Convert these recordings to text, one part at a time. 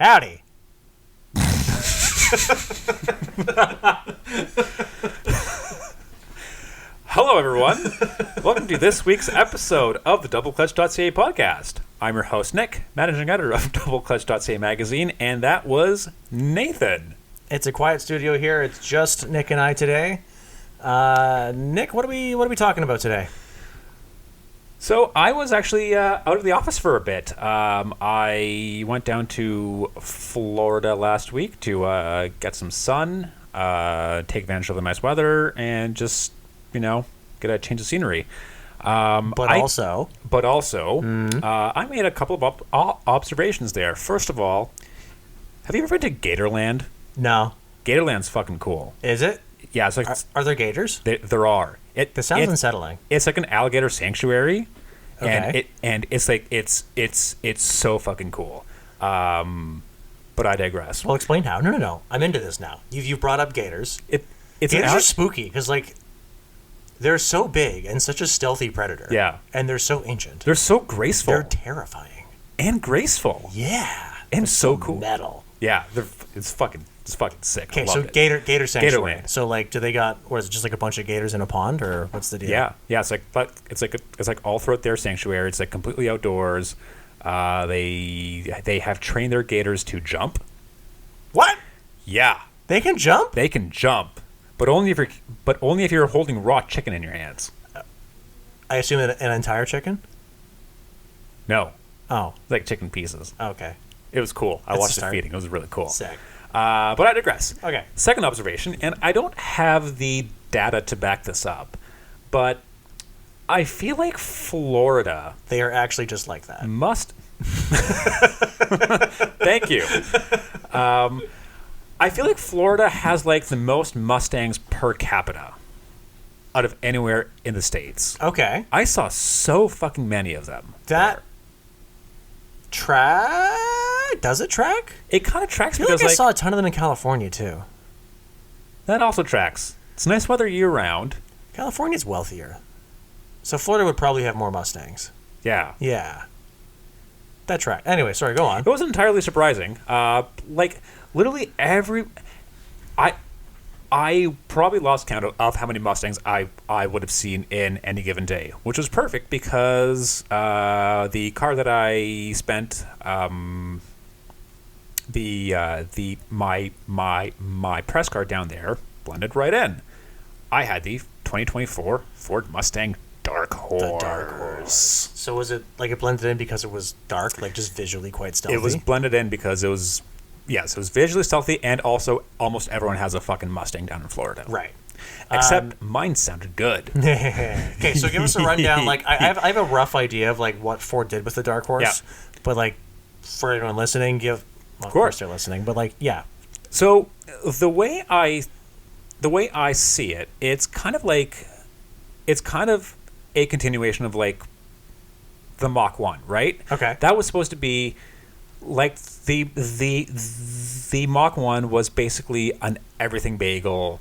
Howdy. Hello, everyone. Welcome to this week's episode of the DoubleClutch.ca podcast. I'm your host, Nick, managing editor of DoubleClutch.ca magazine, and that was Nathan. It's a quiet studio here. It's just Nick and I today. Nick, what are we talking about today? So I was actually out of the office for a bit. I went down to Florida last week to get some sun, take advantage of the nice weather, and just, get a change of scenery. But also, I made a couple of observations there. First of all, have you ever been to Gatorland? No. Gatorland's fucking cool. Is it? Yeah, it's like are there gators? There are. This sounds unsettling. It's like an alligator sanctuary, okay. and it's like it's so fucking cool. But I digress. Well, explain how. No. I'm into this now. You've brought up gators. Gators are spooky because they're so big and such a stealthy predator. Yeah, and they're so ancient. They're so graceful. They're terrifying and graceful. Yeah, and so cool. Metal. Yeah, it's fucking sick. Okay, so Gator Sanctuary. Gatorland. So do they got, or is it just like a bunch of gators in a pond, or what's the deal? Yeah. It's like all throughout their sanctuary. It's like completely outdoors. They have trained their gators to jump. What? Yeah, they can jump. They can jump, but only if you're holding raw chicken in your hands. I assume an entire chicken. No. Oh, like chicken pieces. Okay. It was cool. I watched it feeding. It was really cool. Sick. But I digress. Okay. Second observation, and I don't have the data to back this up, but I feel like Florida... They are actually just like that. Must... Thank you. I feel like Florida has the most Mustangs per capita out of anywhere in the States. Okay. I saw so fucking many of them. That... Does it track? It kind of tracks. I feel like I saw a ton of them in California too. That also tracks. It's nice weather year round. California's wealthier, so Florida would probably have more Mustangs. Yeah. That track. Anyway, sorry, go on. It wasn't entirely surprising. Literally every... I probably lost count of how many Mustangs I would have seen in any given day, which was perfect because the car that I spent my press car down there blended right in. I had the 2024 Ford Mustang Dark Horse. The Dark Horse. So was it it blended in because it was dark, just visually quite stealthy? It was blended in because it was... Yes, it was visually stealthy, and also almost everyone has a fucking Mustang down in Florida. Right. Except mine sounded good. Okay, so give us a rundown. I have a rough idea of what Ford did with the Dark Horse. Yeah. But for everyone listening, of course they're listening. But yeah. So the way I see it, it's kind of a continuation of the Mach 1, right? Okay. That was supposed to be the Mach 1 was basically an everything bagel,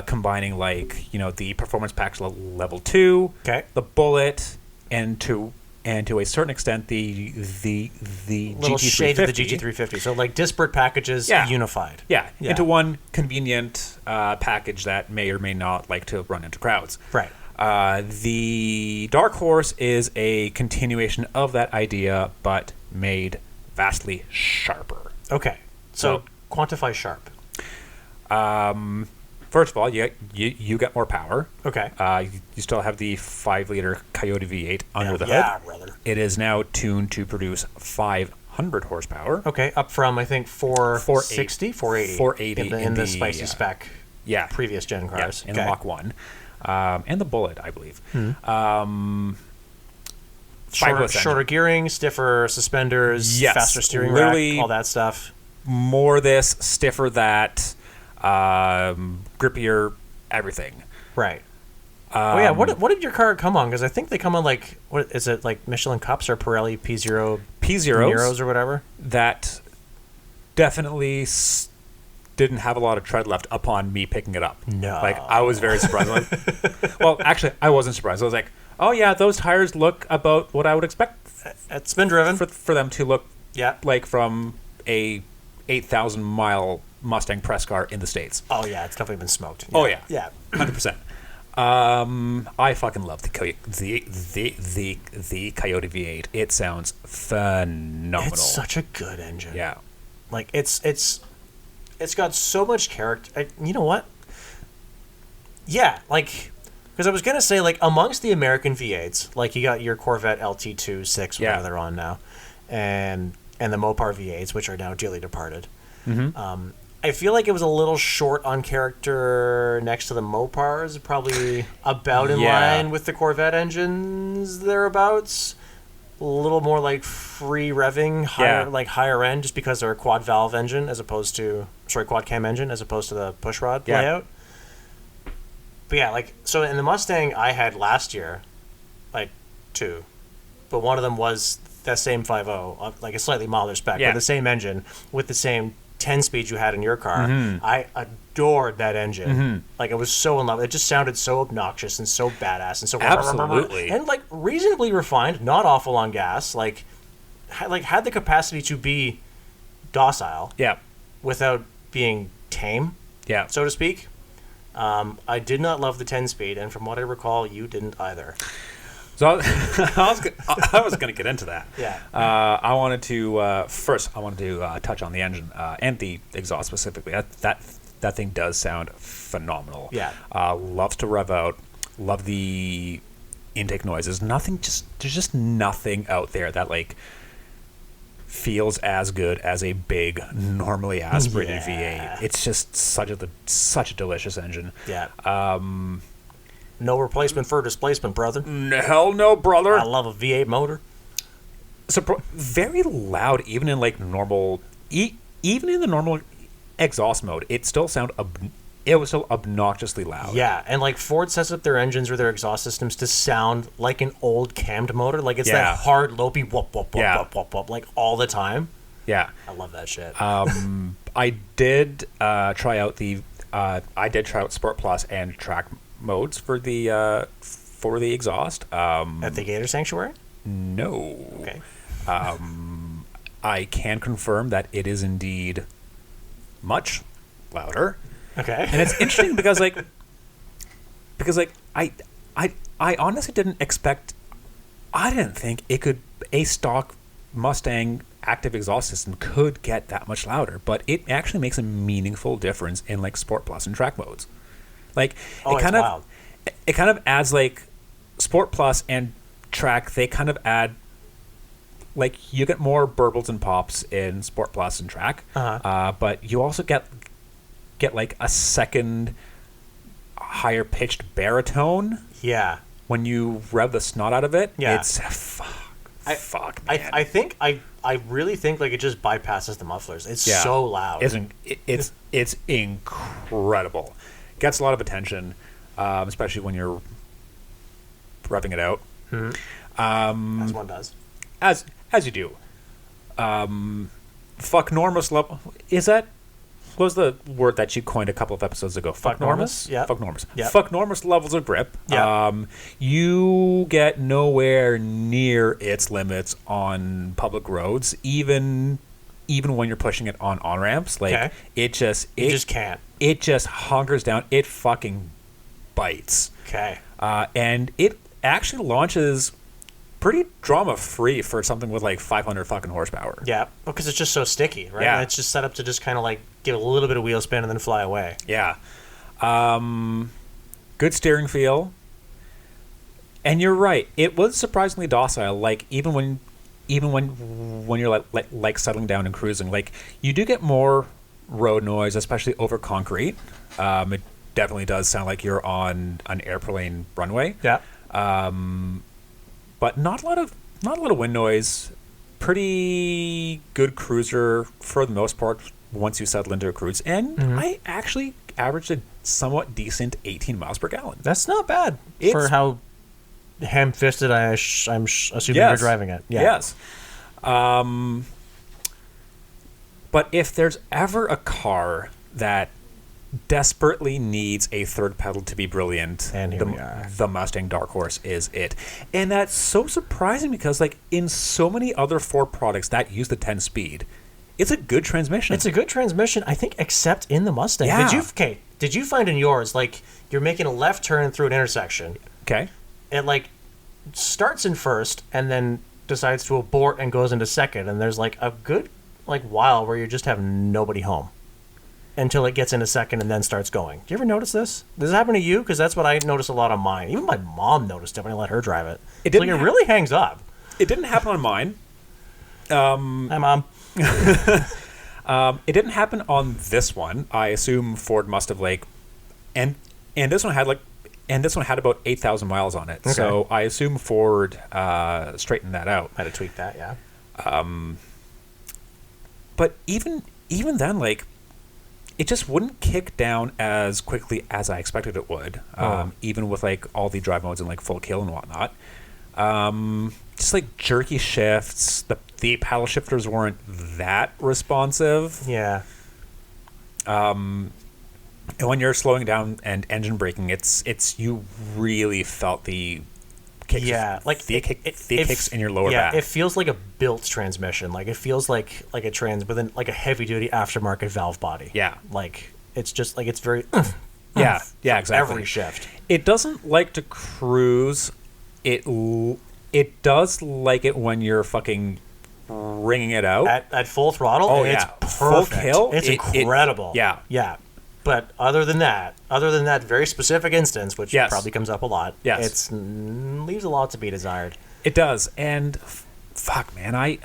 combining the performance package level 2, okay, the Bullet, and to a certain extent the little GT350. shade of the GT350. So disparate packages unified. Yeah, into one convenient package that may or may not like to run into crowds. Right. The Dark Horse is a continuation of that idea, but made vastly sharper. Okay. So quantify sharp. First of all, you get more power. Okay. You still have the 5-liter Coyote V8 under the hood. Yeah, brother. It is now tuned to produce 500 horsepower. Okay, up from I think 460, 480 in the spicy spec. Yeah. Previous gen cars. Yeah, in the Mach 1. And the Bullet, I believe. Shorter gearing, stiffer suspenders, faster steering rack, all that stuff. More this, stiffer that, grippier, everything. Right. What did your car come on? Because I think they come on what is it, Michelin Cups or Pirelli P0 Neros or whatever? That definitely didn't have a lot of tread left upon me picking it up. No. I was very surprised. Well, actually, I wasn't surprised. I was like, oh yeah, those tires look about what I would expect. It's been driven for them to look Yeah. like from a 8,000 mile Mustang press car in the States. Oh yeah, it's definitely been smoked. Yeah. Oh yeah, yeah, 100%. I fucking love the Coyote V8. It sounds phenomenal. It's such a good engine. Yeah, like it's got so much character. You know what? Yeah, like because I was gonna say like amongst the American V8s, like you got your Corvette LT2 6, whatever they're on now, and the Mopar V8s, which are now dearly departed. Mm-hmm. I feel like it was a little short on character next to the Mopars, probably about in line with the Corvette engines thereabouts. A little more like free revving, higher end, just because they're a quad valve engine quad cam engine as opposed to the pushrod layout. But yeah, like so in the Mustang I had last year, like 2, but one of them was that same 5.0, like a slightly milder spec, but the same engine with the same 10 speed you had in your car. Mm-hmm. I adored that engine. Mm-hmm. Like I was so in love. It just sounded so obnoxious and so badass and so absolutely and like reasonably refined, not awful on gas. Like had the capacity to be docile. Yeah. Without being tame. Yeah. So to speak. I did not love the 10 speed, and from what I recall, you didn't either. So I was going to get into that. Yeah. I wanted to touch on the engine and the exhaust specifically. That thing does sound phenomenal. Yeah. Loves to rev out. Love the intake noises. There's just nothing out there that like feels as good as a big, normally aspirated V8. It's just such a delicious engine. Yeah. No replacement for displacement, brother. Hell no, brother. I love a V8 motor. So very loud, even in like normal, even in the normal exhaust mode, it was still obnoxiously loud. Yeah, and like Ford sets up their engines or their exhaust systems to sound like an old cammed motor. Like it's that hard, lopey whoop whoop whoop whoop whoop whoop like all the time. Yeah, I love that shit. I did try out Sport Plus and Track modes for the exhaust. At the Gator Sanctuary? No. Okay. I can confirm that it is indeed much louder. Okay. And it's interesting because I honestly didn't think a stock Mustang active exhaust system could get that much louder, but it actually makes a meaningful difference in like Sport Plus and Track modes. Like it kind of adds like Sport Plus and Track, they kind of add like you get more burbles and pops in Sport Plus and Track, but you also get like a second higher pitched baritone. Yeah. When you rev the snot out of it, yeah. It's fuck, man. I really think like it just bypasses the mufflers. It's so loud. It's incredible. Gets a lot of attention, especially when you're revving it out. Mm-hmm. As one does. As you do. Fuck Normus level. What was the word that you coined a couple of episodes ago? Fuck Normus? Yeah. Fuck Normus. Yep. Fuck Normus levels of grip. Yeah. You get nowhere near its limits on public roads, even when you're pushing it on ramps. Like it just can't. It just hunkers down. It fucking bites. Okay. And it actually launches pretty drama-free for something with like 500 fucking horsepower. Yeah, because it's just so sticky, right? Yeah. And it's just set up to just kind of like give a little bit of wheel spin and then fly away. Yeah. Good steering feel. And you're right. It was surprisingly docile. Like even when you're like settling down and cruising, like you do get more road noise, especially over concrete. It definitely does sound like you're on an airplane runway. Yeah. But not a lot of wind noise. Pretty good cruiser for the most part once you settle into a cruise. And I actually averaged a somewhat decent 18 miles per gallon. That's not bad for how ham-fisted I'm assuming you're driving it. Yeah. Yes. But if there's ever a car that desperately needs a third pedal to be brilliant, and here we are. The Mustang Dark Horse is it. And that's so surprising because like in so many other Ford products that use the 10 speed, it's a good transmission. It's a good transmission, I think, except in the Mustang. Yeah. Did you find in yours, like, you're making a left turn through an intersection. Okay. It, like, starts in first and then decides to abort and goes into second. And there's, like, a good, like, while where you just have nobody home until it gets into second and then starts going. Do you ever notice this? Does it happen to you? Because that's what I notice a lot on mine. Even my mom noticed it when I let her drive it. It really hangs up. It didn't happen on mine. Hi, Mom. It didn't happen on this one. I assume Ford must have and this one had about 8,000 miles on it. Okay. So I assume Ford straightened that out. Had to tweak that, yeah. But even then, like, it just wouldn't kick down as quickly as I expected it would. Even with like all the drive modes and like full kill and whatnot. Just like jerky shifts. The paddle shifters weren't that responsive. Yeah. And when you're slowing down and engine braking, it's you really felt the kicks. Yeah, like the kicks in your lower back. Yeah, it feels like a built transmission. Like it feels like a within like a heavy duty aftermarket valve body. Yeah, like it's just like it's very. Yeah, exactly. Every shift. It doesn't like to cruise. It does like it when you're fucking ringing it out at full throttle. Oh, it's yeah, perfect. Full kill. It's incredible. Yeah. But other than that very specific instance, which yes. probably comes up a lot, yes. it leaves a lot to be desired. It does, and fuck, man,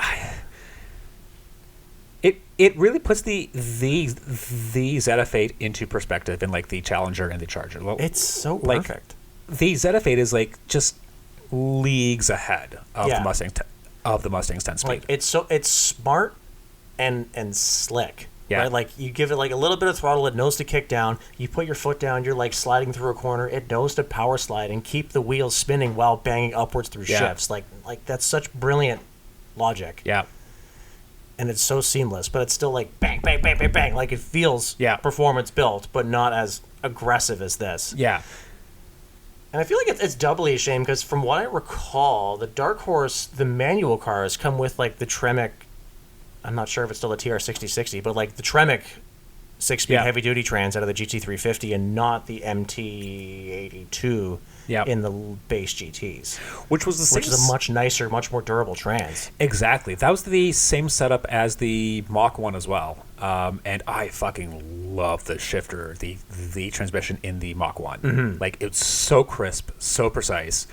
it really puts the ZF8 into perspective in like the Challenger and the Charger. Well, it's so perfect. Like, the ZF8 is like just leagues ahead of the Mustang's 10 speed. Like it's smart and slick. Yeah. Right? Like you give it like a little bit of throttle, it knows to kick down. You put your foot down, you're like sliding through a corner. It knows to power slide and keep the wheels spinning while banging upwards through shifts. Like that's such brilliant logic. Yeah. And it's so seamless, but it's still like bang, bang, bang, bang, bang. Like it feels performance built, but not as aggressive as this. Yeah. And I feel like it's doubly a shame because from what I recall, the Dark Horse, the manual cars come with like the Tremec. I'm not sure if it's still a TR6060, but like the Tremec 6-speed heavy-duty trans out of the GT350 and not the MT82 in the base GTs. Which is a much nicer, much more durable trans. Exactly. That was the same setup as the Mach 1 as well. And I fucking love the shifter, the transmission in the Mach 1. Mm-hmm. Like, it's so crisp, so precise.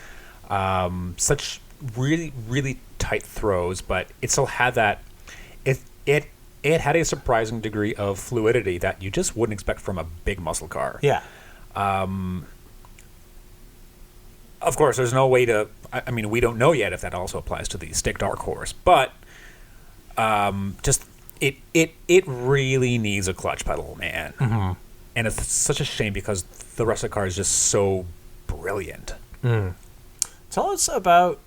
Such really, really tight throws, but it still had that... It had a surprising degree of fluidity that you just wouldn't expect from a big muscle car. Yeah. Of course, there's no way to... I mean, we don't know yet if that also applies to the stick Dark Horse, but just it really needs a clutch pedal, man. Mm-hmm. And it's such a shame because the rest of the car is just so brilliant. Mm. Tell us about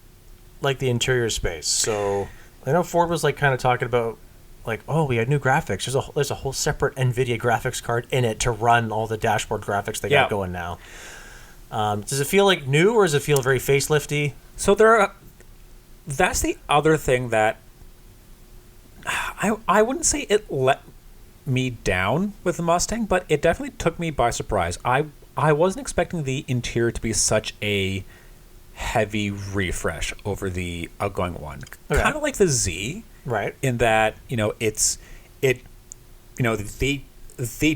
like the interior space. So I know Ford was like kind of talking about like, oh, we had new graphics. There's a whole separate NVIDIA graphics card in it to run all the dashboard graphics they got going now. Does it feel like new or does it feel very facelifty? So that's the other thing that I wouldn't say it let me down with the Mustang, but it definitely took me by surprise. I wasn't expecting the interior to be such a heavy refresh over the outgoing one. Okay. Kind of like the Z. Right. In that, the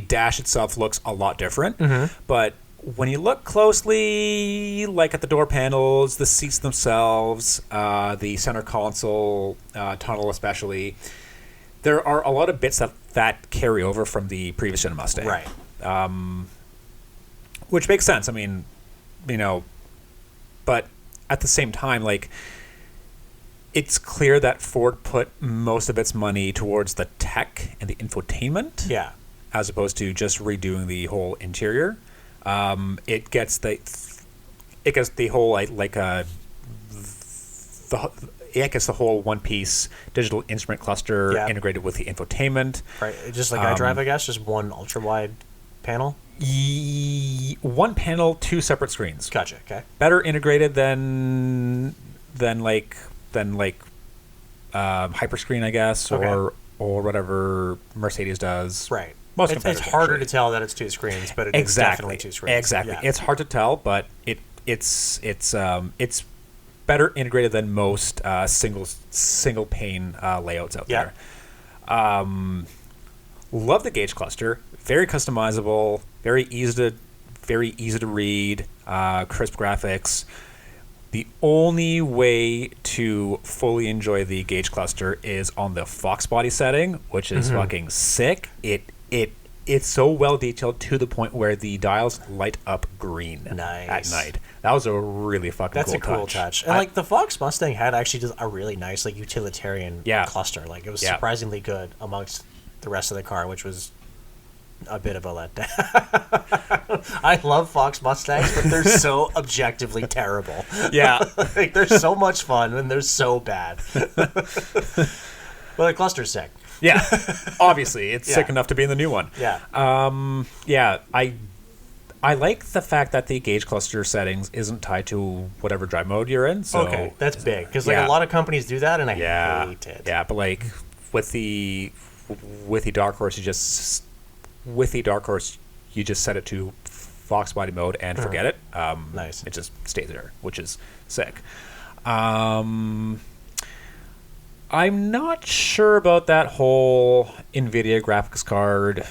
dash itself looks a lot different, but when you look closely, like at the door panels, the seats themselves, the center console tunnel especially, there are a lot of bits that carry over from the previous gen Mustang. Right. Which makes sense. I mean, but at the same time, like, it's clear that Ford put most of its money towards the tech and the infotainment, as opposed to just redoing the whole interior. It gets the whole the whole one-piece digital instrument cluster integrated with the infotainment. Right, just like iDrive, I guess, just one ultra-wide panel. One panel, two separate screens. Gotcha. Okay. Better integrated than Hyperscreen, I guess, or whatever Mercedes does. Right. Most It's competitors, harder actually. to tell that it's 2 screens, but it's definitely 2 screens. Exactly. Yeah. It's hard to tell, but it's better integrated than most single pane layouts out there. Love the gauge cluster. Very customizable. Very easy to read. Crisp graphics. The only way to fully enjoy the gauge cluster is on the Fox body setting, which is fucking sick. It's so well detailed to the point where the dials light up green at night. That was a really fucking That's cool a cool touch. And like the Fox Mustang had actually just a really nice like utilitarian cluster. Like it was surprisingly good amongst the rest of the car, which was a bit of a letdown. I love Fox Mustangs, but they're so objectively terrible. Yeah. Like they're so much fun and they're so bad. Well, the cluster's sick. Yeah, obviously it's sick enough to be in the new one. Yeah. I like the fact that the gauge cluster settings isn't tied to whatever drive mode you're in. So okay, that's big because like a lot of companies do that, and I hate it. Yeah, but like with the Dark Horse, you just set it to Fox body mode and forget it. Nice. It just stays there, which is sick. I'm not sure about that whole NVIDIA graphics card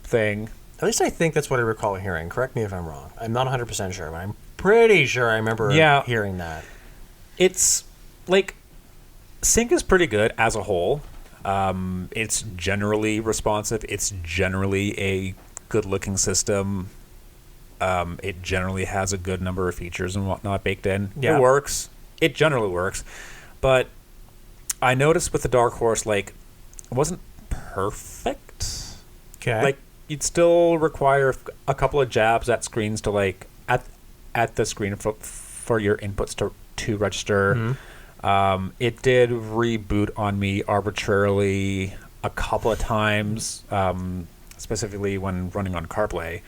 thing. At least I think that's what I recall hearing. Correct me if I'm wrong. I'm not 100% sure, but I'm pretty sure I remember hearing that. It's like Sync is pretty good as a whole. It's generally responsive. It's generally a good-looking system. It generally has a good number of features and whatnot baked in. Yeah. It works. It generally works. But I noticed with the Dark Horse, like, it wasn't perfect. Okay. Like, you'd still require a couple of jabs at screens to, like, at the screen for your inputs to register. It did reboot on me arbitrarily a couple of times, specifically when running on CarPlay.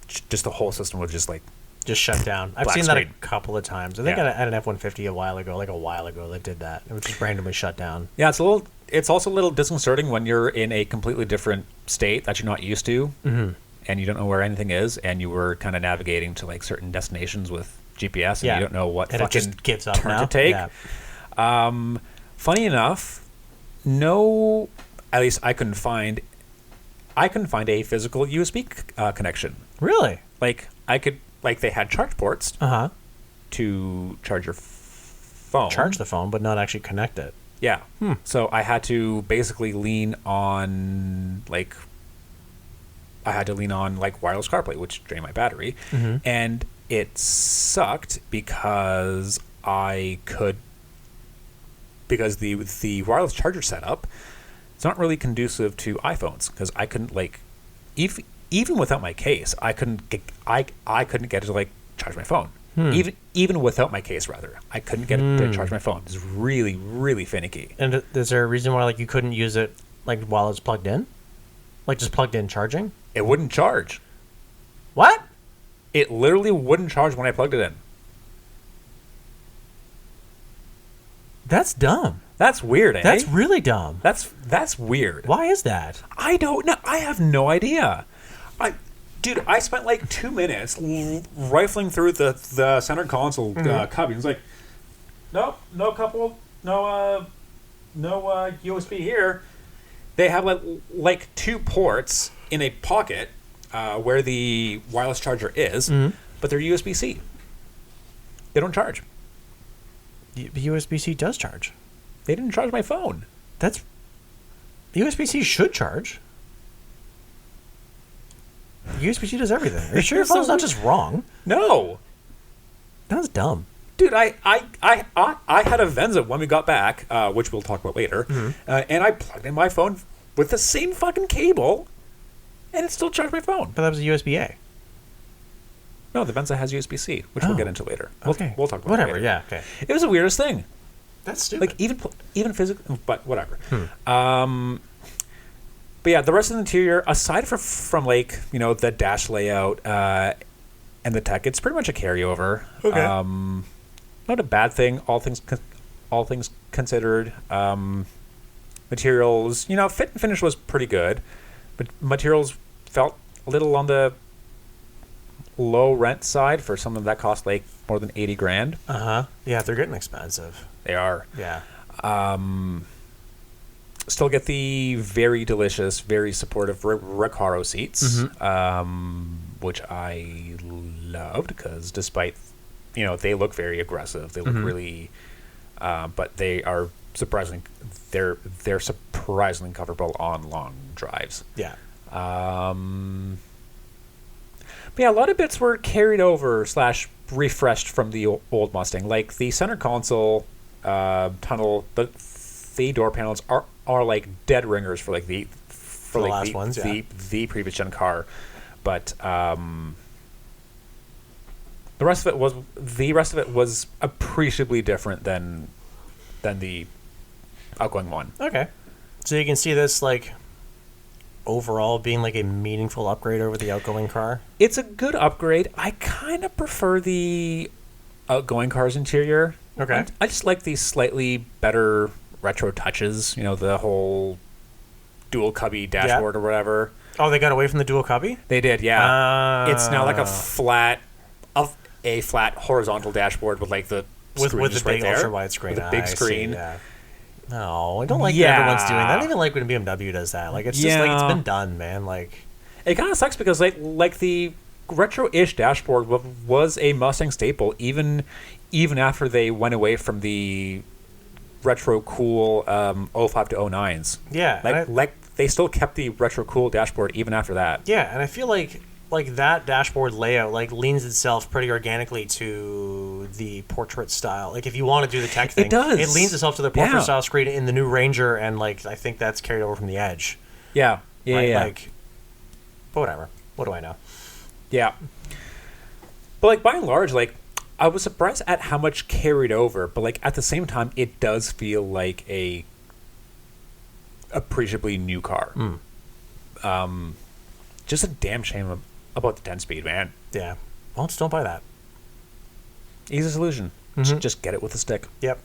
Just the whole system would just shut down. I've seen that a couple of times. I think I had an F-150 a while ago that did that. It would just randomly shut down. Yeah, it's also a little disconcerting when you're in a completely different state that you're not used to, and you don't know where anything is, and you were kind of navigating to like certain destinations with GPS, and you don't know what and fucking it just gives up turn now. to take. Yeah. Funny enough, at least I couldn't find a physical USB connection. Really? Like they had charge ports to charge your phone. Charge the phone, but not actually connect it. Yeah. So I had to basically lean on wireless CarPlay, which drained my battery, and it sucked because the wireless charger setup, it's not really conducive to iPhones because I couldn't even without my case, I couldn't get it to charge my phone. Even without my case, rather, I couldn't get it to charge my phone. It's really, really finicky. And is there a reason why you couldn't use it while it's plugged in, just plugged in charging? It wouldn't charge. What? It literally wouldn't charge when I plugged it in. That's dumb. That's weird, eh? That's really dumb. That's weird. Why is that? I don't know. I have no idea. I spent 2 minutes rifling through the center console cubby. It's like, no USB here. They have two ports in a pocket where the wireless charger is, but they're USB-C. They don't charge. USB-C does charge. They didn't charge my phone. USB-C should charge. USB-C does everything. Are you sure your phone's not just wrong? No. That's dumb. Dude, I had a Venza when we got back, which we'll talk about later, and I plugged in my phone with the same fucking cable, and it still charged my phone. But that was a USB-A. No, the Venza has USB-C, which we'll get into later. Okay. We'll talk about whatever. Later. Yeah. Okay. It was the weirdest thing. That's stupid. Even physical, but whatever. But yeah, the rest of the interior, aside from the dash layout and the tech, it's pretty much a carryover. Okay. Not a bad thing, all things considered. Materials, fit and finish was pretty good, but materials felt a little on the low rent side for something that cost like more than $80,000. Yeah, they're getting expensive. They are. Yeah. Still get the very delicious, very supportive Recaro seats, which I loved because despite, they look very aggressive. They look really, but they are surprisingly, they're surprisingly comfortable on long drives. Yeah. But yeah, a lot of bits were carried over / refreshed from the old Mustang, like the center console tunnel. The door panels are like dead ringers for like the last ones, the previous gen car, but the rest of it was appreciably different than the outgoing one. Okay, so you can see this like overall being like a meaningful upgrade over the outgoing car. It's a good upgrade. I kind of prefer the outgoing car's interior. Okay, I just like these slightly better retro touches, the whole dual cubby dashboard or whatever. Oh, they got away from the dual cubby? They did, yeah. It's now like a flat horizontal dashboard with like the with the big right ultra wide screen. With a big screen. Yeah. No, I don't like that everyone's doing that. I don't even like when BMW does that. Like it's just like it's been done, man. Like it kind of sucks because like the retro-ish dashboard was a Mustang staple even after they went away from the retro cool 05 to 09s. Yeah. Like they still kept the retro cool dashboard even after that. Yeah, and I feel like that dashboard layout like leans itself pretty organically to the portrait style. Like if you want to do the tech thing, it does. It leans itself to the portrait style screen in the new Ranger, and like I think that's carried over from the Edge. Yeah. Yeah. Right? Yeah. Like, but whatever. What do I know? Yeah. But like by and large, like I was surprised at how much carried over, but like at the same time, it does feel like a appreciably new car. Just a damn shame about the 10-speed, man. Yeah. Well, just don't buy that. Easy solution. Just get it with a stick. Yep.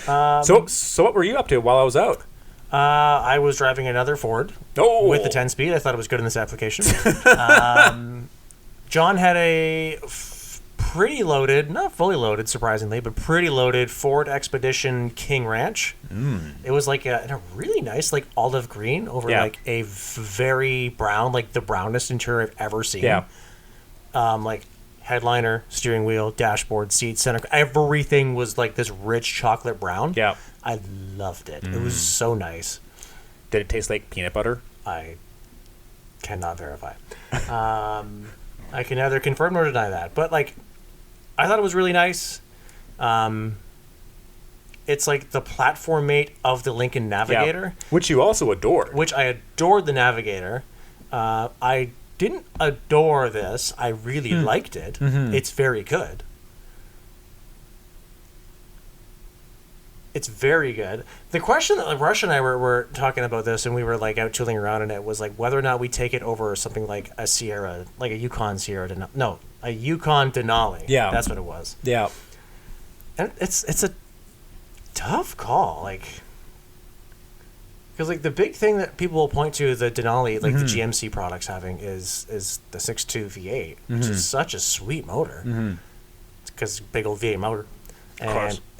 So what were you up to while I was out? I was driving another Ford with the 10-speed. I thought it was good in this application. John had a pretty loaded, not fully loaded, surprisingly, but pretty loaded Ford Expedition King Ranch. It was like a really nice, like olive green over like a very brown, like the brownest interior I've ever seen. Yeah. Like headliner, steering wheel, dashboard, seat, center, everything was like this rich chocolate brown. Yeah. I loved it. It was so nice. Did it taste like peanut butter? I cannot verify. I can neither confirm nor deny that. But, like, I thought it was really nice. It's like the platform mate of the Lincoln Navigator. Yeah. Which you also adored. Which I adored the Navigator. I didn't adore this. I really liked it. It's very good. It's very good. The question that Rush and I were talking about this, and we were like out tooling around in it, was like whether or not we take it over something like a Sierra, like a Yukon Sierra. A Yukon Denali. Yeah, that's what it was. Yeah, and it's a tough call, like because like the big thing that people will point to the Denali, like the GMC products having is the 6.2 V8, which is such a sweet motor. Because big old V8 motor.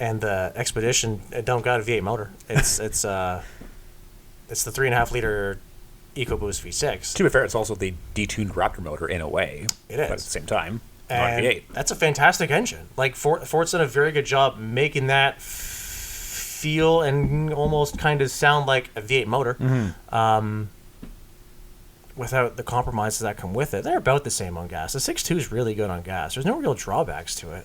And the Expedition don't got a V8 motor. It's the 3.5 liter EcoBoost V6. To be fair, it's also the detuned Raptor motor in a way. It is, but at the same time, and not V8. That's a fantastic engine. Like Ford's done a very good job making that feel and almost kind of sound like a V8 motor. Without the compromises that come with it. They're about the same on gas. The 6.2 is really good on gas. There's no real drawbacks to it.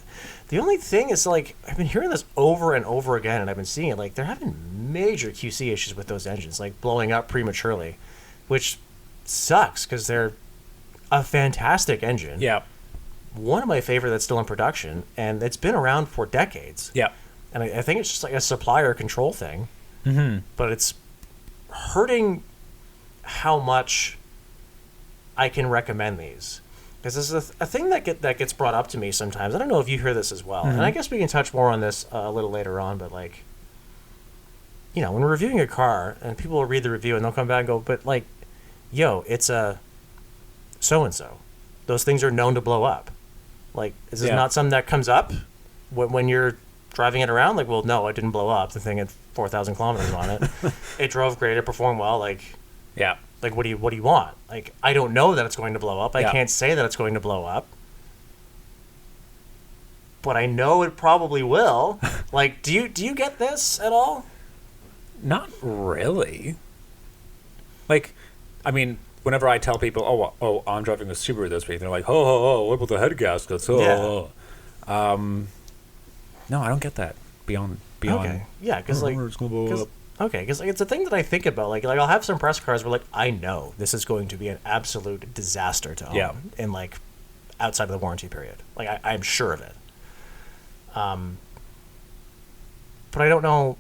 The only thing is, like, I've been hearing this over and over again, and I've been seeing it, like, they're having major QC issues with those engines, like, blowing up prematurely, which sucks, because they're a fantastic engine. Yeah. One of my favorite that's still in production, and it's been around for decades. Yeah. And I think it's just, like, a supplier control thing. But it's hurting how much I can recommend these, because this is a thing that gets brought up to me sometimes. I don't know if you hear this as well, and I guess we can touch more on this a little later on. But like, when we're reviewing a car and people will read the review and they'll come back and go, but like, yo, it's a so-and-so. Those things are known to blow up. Like, is this not something that comes up when you're driving it around? Like, well, no, it didn't blow up. The thing had 4,000 kilometers on it. It drove great. It performed well. Like, yeah. Like, what do you want? Like, I don't know that it's going to blow up. I can't say that it's going to blow up. But I know it probably will. Like, do you get this at all? Not really. Like, I mean, whenever I tell people, oh, I'm driving a Subaru this week, they're like, oh, what about the head gaskets? No, I don't get that. Beyond. Okay. Yeah, because like, it's gonna blow up. Okay, because like, it's a thing that I think about. Like I'll have some press cars where like I know this is going to be an absolute disaster to own in like outside of the warranty period. Like I'm sure of it. But I don't know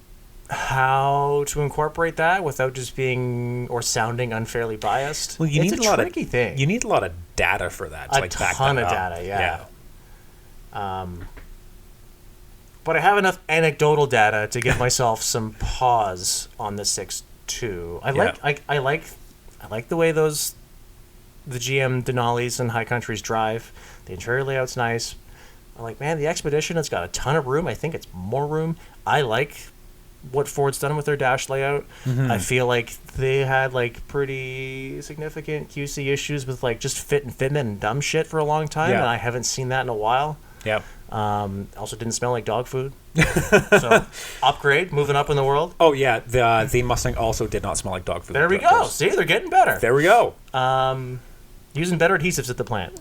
how to incorporate that without just being or sounding unfairly biased. Well, it's a tricky thing. You need a lot of data for that. To, a ton of data, yeah. But I have enough anecdotal data to give myself some pause on the 6.2. I like the way the GM Denali's and High Countries drive. The interior layout's nice. I'm like, man, the Expedition, it's got a ton of room. I think it's more room. I like what Ford's done with their dash layout. Mm-hmm. I feel like they had like pretty significant QC issues with like just fit and fitment and dumb shit for a long time, and I haven't seen that in a while. Yep. Also didn't smell like dog food. So upgrade, moving up in the world. Oh yeah, the Mustang also did not smell like dog food. There we go. See, they're getting better. There we go. Using better adhesives at the plant.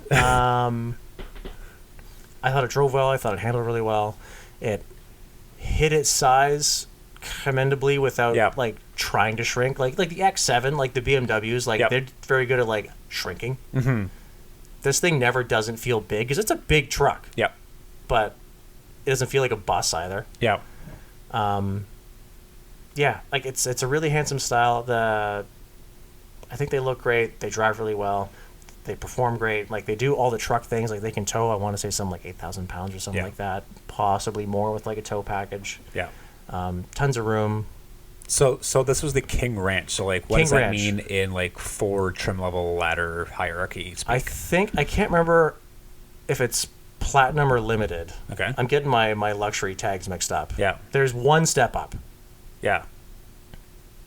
I thought it drove well. I thought it handled really well. It hit its size commendably without like trying to shrink. Like the X7, like the BMWs, like they're very good at like shrinking. Mm-hmm. This thing never doesn't feel big because it's a big truck. Yep. But it doesn't feel like a bus either. Yeah. Like it's a really handsome style. I think they look great. They drive really well. They perform great. Like they do all the truck things. Like they can tow. I want to say something like 8,000 pounds or something like that. Possibly more with like a tow package. Yeah. Tons of room. So this was the King Ranch. So like, what King does that Ranch. mean in like Ford trim level ladder hierarchy speak? I can't remember if it's platinum or limited. Okay. I'm getting my luxury tags mixed up. Yeah. There's one step up. Yeah.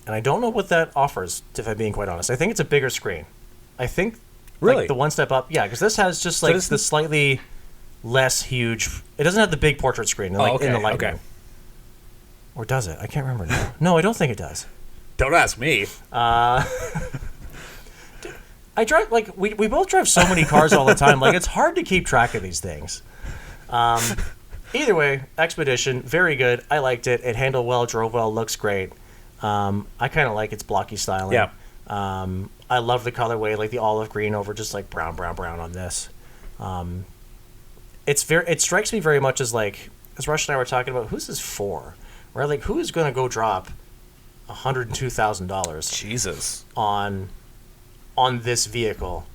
And I don't know what that offers, if I'm being quite honest. I think it's a bigger screen. I think really like the one step up, because this has just like the slightly less huge. It doesn't have the big portrait screen in the Lightning. Okay. Or does it? I can't remember now. No, I don't think it does. Don't ask me. I drive like we both drive so many cars all the time. Like it's hard to keep track of these things. Either way, Expedition, very good. I liked it. It handled well, drove well, looks great. I kind of like its blocky styling. Yeah. I love the colorway, like the olive green over just like brown on this. It strikes me very much as like, as Rush and I were talking about, who's this for? Right, like who is going to go drop $102,000? Jesus. On this vehicle,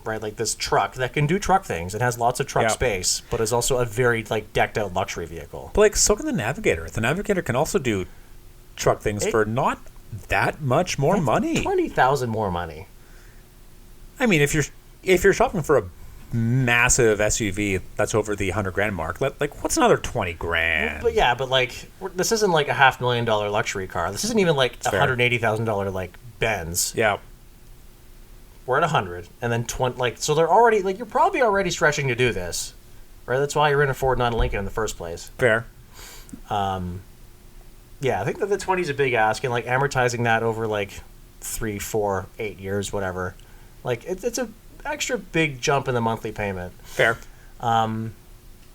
right? Like this truck that can do truck things. It has lots of truck space, but is also a very like decked out luxury vehicle. But like, so can the Navigator. The Navigator can also do truck things for not that much more money. $20,000 more money. I mean, if you're shopping for a massive SUV that's over the $100,000 mark, like what's another $20,000? But like this isn't like a $500,000 luxury car. This isn't even like $180,000 like Benz. Yeah. We're at 100, and then 20. Like, so they're already like, you're probably already stretching to do this, right? That's why you're in a Ford, not a Lincoln in the first place. Fair. Yeah, I think that the 20 is a big ask, and like amortizing that over like 3, 4, 8 years, whatever. Like it's a extra big jump in the monthly payment. Fair. And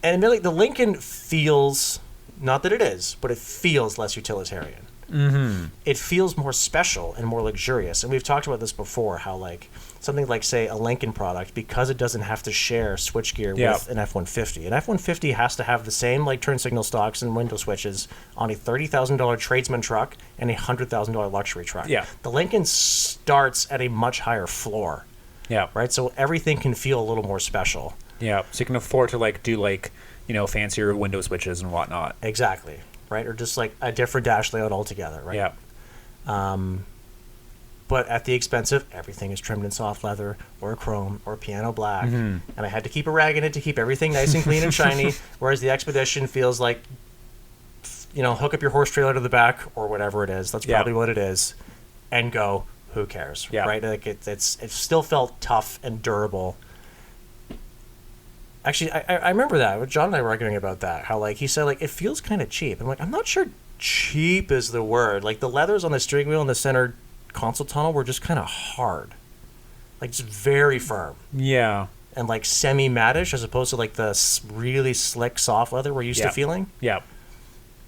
admittedly, the Lincoln feels, not that it is, but it feels less utilitarian. Mm-hmm. It feels more special and more luxurious. And we've talked about this before, how like something like, say, a Lincoln product, because it doesn't have to share switchgear with an F-150. An F-150 has to have the same like turn signal stocks and window switches on a $30,000 tradesman truck and a $100,000 luxury truck. Yeah. The Lincoln starts at a much higher floor. Yeah. Right? So everything can feel a little more special. Yeah. So you can afford to like do like, fancier window switches and whatnot. Exactly. right? Or just like a different dash layout altogether, right? Yeah. But at the expense of everything is trimmed in soft leather or chrome or piano black. And I had to keep a rag in it to keep everything nice and clean and shiny, whereas the Expedition feels like, hook up your horse trailer to the back or whatever it is. That's probably what it is. And go, who cares, right? Like it still felt tough and durable. Actually, I remember that. John and I were arguing about that. How, like, he said, like, it feels kind of cheap. I'm like, I'm not sure cheap is the word. Like, the leathers on the steering wheel and the center console tunnel were just kind of hard. Like, just very firm. Yeah. And, like, semi-mattish as opposed to, like, the really slick, soft leather we're used to feeling. Yeah.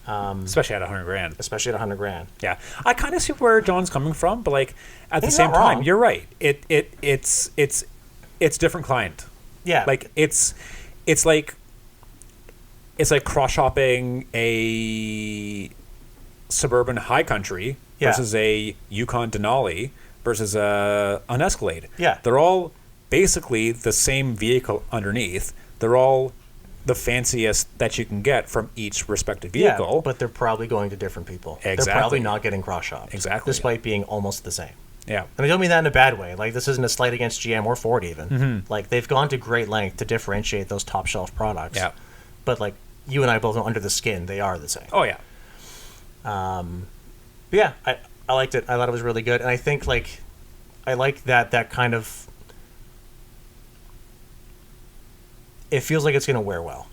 Especially at $100,000. Especially at $100,000. Yeah. I kind of see where John's coming from, but, like, at the same time, you're right. It's different client. Yeah. Like, it's like cross-shopping a suburban high country versus a Yukon Denali versus an Escalade. Yeah. They're all basically the same vehicle underneath. They're all the fanciest that you can get from each respective vehicle. Yeah, but they're probably going to different people. Exactly. They're probably not getting cross-shopped. Exactly. Despite being almost the same. Yeah. And I don't mean that in a bad way. Like, this isn't a slight against GM or Ford even. Like, they've gone to great length to differentiate those top-shelf products. Yeah. But, like, you and I both know under the skin, they are the same. Oh, yeah. But yeah, I liked it. I thought it was really good. And I think, like, I like that kind of... It feels like it's going to wear well.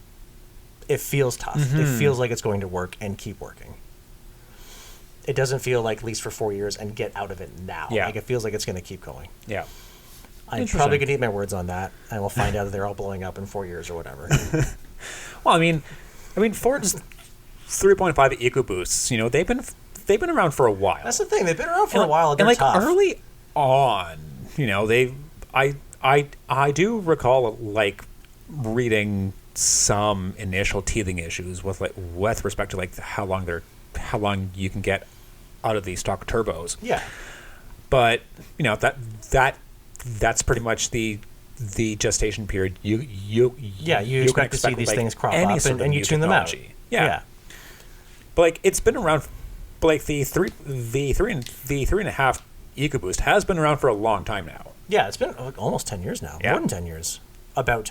It feels tough. It feels like it's going to work and keep working. It doesn't feel like lease for 4 years and get out of it now. Yeah. Like, it feels like it's going to keep going. Yeah. I'm probably going to eat my words on that, and we'll find out that they're all blowing up in 4 years or whatever. Well, I mean, Ford's 3.5 EcoBoosts, they've been around for a while. That's the thing. They've been around for a while, and they're like tough. Early on, I do recall, like, reading some initial teething issues with respect to, like, how long you can get out of these stock turbos. Yeah. But that's pretty much the gestation period. You expect to see these things crop up and you tune them out. Yeah. But, like, it's been around. But, like, the three and a half EcoBoost has been around for a long time now. Yeah, it's been almost 10 years now. Yeah. More than 10 years. About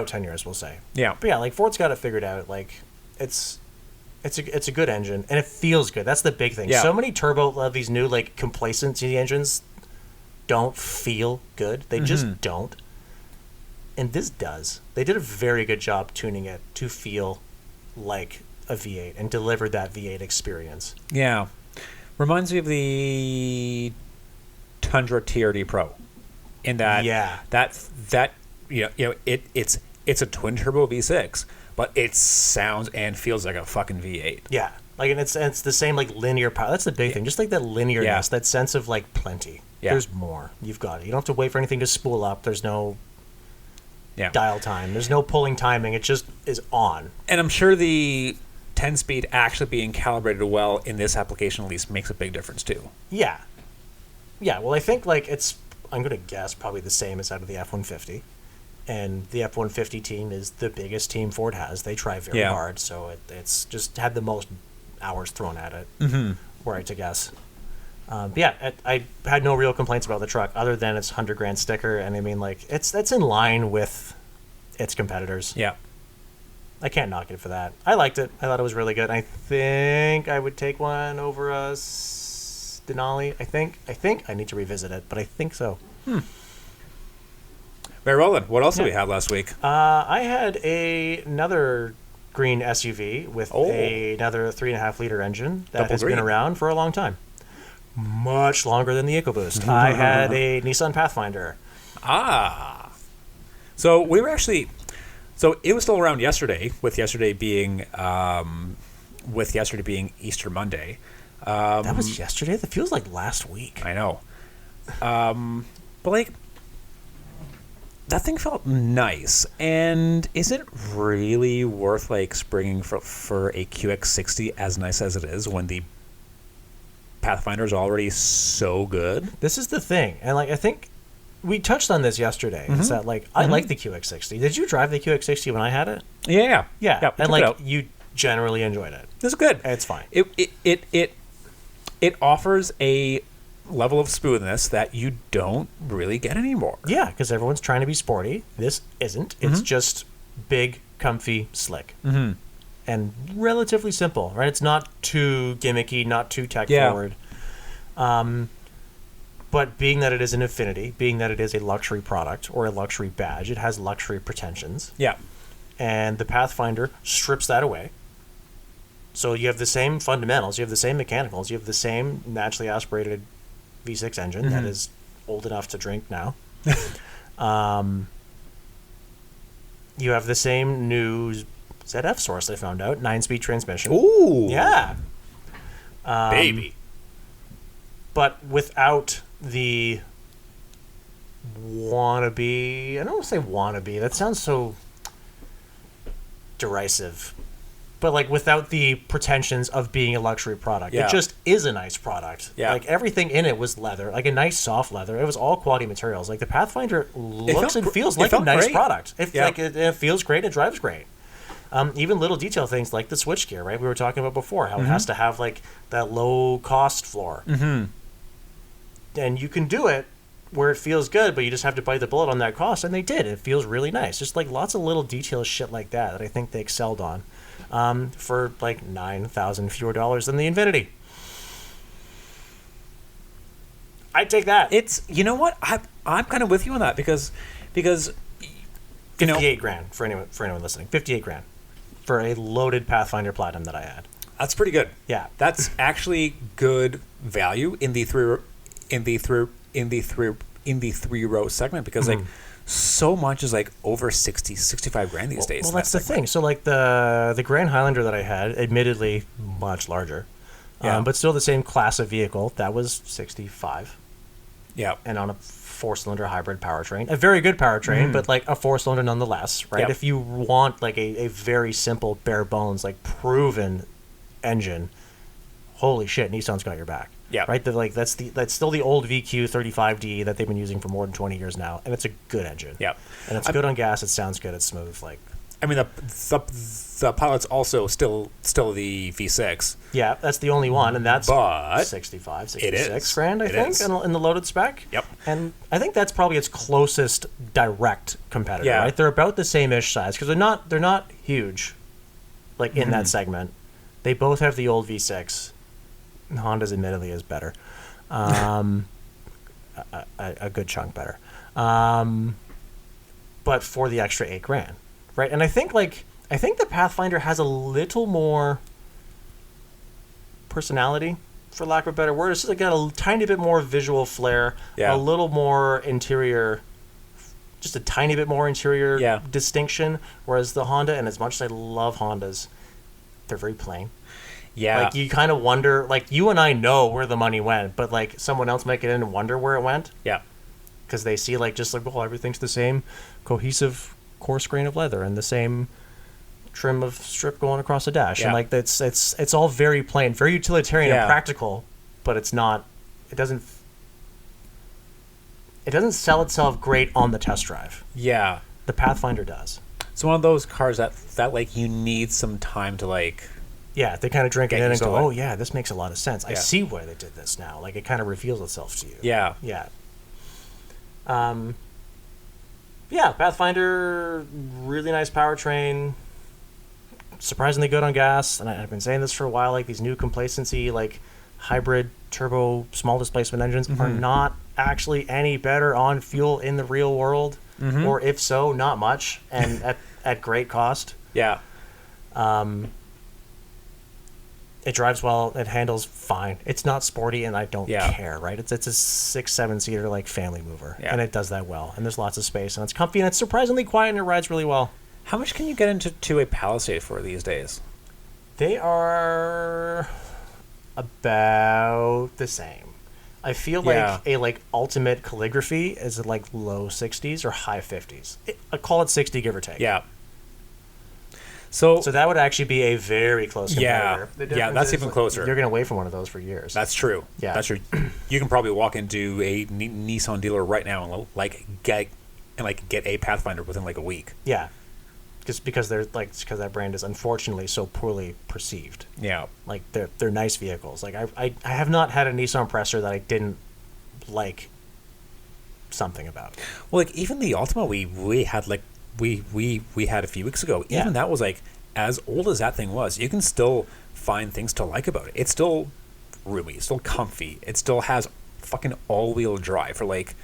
10 years, we'll say. Yeah. But yeah, like, Ford's got it figured out. Like, it's a good engine, and it feels good. That's the big thing. Yeah. So many turbo, these new, like, complacency engines don't feel good. They just don't. And this does. They did a very good job tuning it to feel like a V8 and delivered that V8 experience. Yeah. Reminds me of the Tundra TRD Pro. In that, it's a twin turbo V6, but it sounds and feels like a fucking V8. Yeah. Like, and it's the same, like, linear power. That's the big thing. Just like that linearness, that sense of, like, plenty. Yeah. There's more. You've got it. You don't have to wait for anything to spool up. There's no dial time. There's no pulling timing. It just is on. And I'm sure the 10-speed actually being calibrated well in this application at least makes a big difference too. Yeah. Yeah, well, I think, like, I'm going to guess probably the same as out of the F-150. And the F-150 team is the biggest team Ford has. They try very hard, so it's just had the most hours thrown at it, were I to guess. But yeah, I had no real complaints about the truck other than its $100,000 sticker, and I mean, like, that's in line with its competitors. Yeah. I can't knock it for that. I liked it. I thought it was really good. I think I would take one over a Denali. I think I need to revisit it, but I think so. Very well then. What else did we have last week? I had another green SUV with another 3.5 liter engine that has been around for a long time. Much longer than the EcoBoost. I had a Nissan Pathfinder. So we were actually... So it was still around yesterday, with yesterday being Easter Monday. That was yesterday? That feels like last week. I know. But, like, that thing felt nice. And is it really worth, like, springing for a QX60 as nice as it is when the Pathfinder is already so good? This is the thing. And, like, I think we touched on this yesterday. It's that, like, I like the QX60. Did you drive the QX60 when I had it? Yeah. And, like, generally enjoyed it. It's good. It's fine. It offers a level of smoothness that you don't really get anymore. Yeah, because everyone's trying to be sporty. This isn't. It's just big, comfy, slick. Mm-hmm. And relatively simple, right? It's not too gimmicky, not too tech forward. But being that it is an Infiniti, being that it is a luxury product or a luxury badge, it has luxury pretensions. Yeah. And the Pathfinder strips that away. So you have the same fundamentals, you have the same mechanicals, you have the same naturally aspirated V6 engine that is old enough to drink now. You have the same new ZF source I found out, 9-speed transmission. Ooh. Yeah. Baby. But without the wannabe, I don't want to say wannabe, that sounds so derisive. But like without the pretensions of being a luxury product. Yeah. It just is a nice product. Yeah. Like everything in it was leather, like a nice soft leather. It was all quality materials. Like the Pathfinder looks and feels like a nice product. It feels great, it drives great. Even little detail things like the switchgear, right? We were talking about before, how it has to have like that low cost floor. Mm-hmm. And you can do it where it feels good, but you just have to bite the bullet on that cost, and they did. It feels really nice. Just like lots of little detail shit like that I think they excelled on. For like $9,000 fewer dollars than the Infiniti. I'd take that. It's, you know what? I'm kind of with you on that because you know, $58,000 for anyone listening. $58,000 for a loaded Pathfinder Platinum that I had. That's pretty good. Yeah, that's actually good value in the three row segment because like so much is like over 60, 65 grand these days. Well, that's the thing. So like the Grand Highlander that I had, admittedly much larger, but still the same class of vehicle, that was 65. Yeah. And on a 4-cylinder hybrid powertrain, a very good powertrain, but like a 4-cylinder nonetheless, right? Yep. If you want like a very simple, bare bones, like proven engine, holy shit, Nissan's got your back. Yeah. Right? That's still the old VQ 35D that they've been using for more than 20 years now, and it's a good engine. Yeah. And it's good on gas, it sounds good, it's smooth. Like, I mean, the Pilot's also still the V6. Yeah, that's the only one, and that's but 65, 66 grand, I think, in the loaded spec. Yep. And I think that's probably its closest direct competitor, right? They're about the same-ish size, because they're not huge, like, in that segment. They both have the old V6. Honda's admittedly is better. A good chunk better. But for the extra $8,000, right? And I think the Pathfinder has a little more personality, for lack of a better word. It's just got a tiny bit more visual flair, a little more interior, just a tiny bit more interior distinction. Whereas the Honda, and as much as I love Hondas, they're very plain. Yeah. Like, you kind of wonder, like, you and I know where the money went, but, like, someone else might get in and wonder where it went. Yeah. Because they see, like, just like, well, everything's the same cohesive coarse grain of leather and the same trim of strip going across the dash. Yeah. And, like, it's all very plain, very utilitarian and practical, but it's not, it doesn't sell itself great on the test drive. Yeah. The Pathfinder does. It's one of those cars that like, you need some time to, like... Yeah, they kind of drink it in and go, oh, yeah, this makes a lot of sense. I see why they did this now. Like, it kind of reveals itself to you. Yeah. Yeah. Pathfinder, really nice powertrain. Surprisingly good on gas. And I've been saying this for a while, like, these new complacency, like, hybrid turbo small displacement engines are not actually any better on fuel in the real world. Or if so, not much, and at great cost. Yeah. It drives well. It handles fine. It's not sporty, and I don't care, right? It's a 6-7-seater, like, family mover, and it does that well. And there's lots of space, and it's comfy, and it's surprisingly quiet, and it rides really well. How much can you get into a Palisade for these days? They are about the same. I feel like a ultimate calligraphy is like low 60s or high 50s. I call it 60, give or take. Yeah. So that would actually be a very close competitor. Yeah, that's even closer. You're going to wait for one of those for years. That's true. Yeah. That's true. You can probably walk into a Nissan dealer right now and get a Pathfinder within like a week. Yeah. just because that brand is unfortunately so poorly perceived. Yeah. Like they're nice vehicles. Like I have not had a Nissan Presser that I didn't like something about. Well, like even the Altima we had like we had a few weeks ago. Even that was like, as old as that thing was, you can still find things to like about it. It's still roomy, it's still comfy, it still has fucking all-wheel drive for like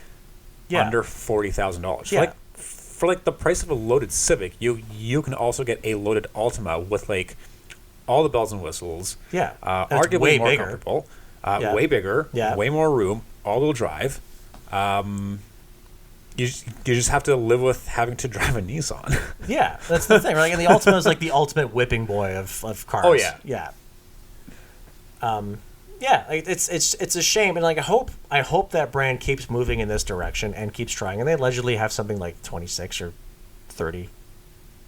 under $40,000. Yeah. For like the price of a loaded Civic, you can also get a loaded Altima with like all the bells and whistles. Yeah, arguably way more bigger. comfortable, way bigger, way more room, all-wheel drive. You just have to live with having to drive a Nissan. Yeah, that's the thing, right? And the Altima is like the ultimate whipping boy of cars. Oh yeah, yeah. Yeah, like it's a shame, and like I hope that brand keeps moving in this direction and keeps trying. And they allegedly have something like 26 or 30,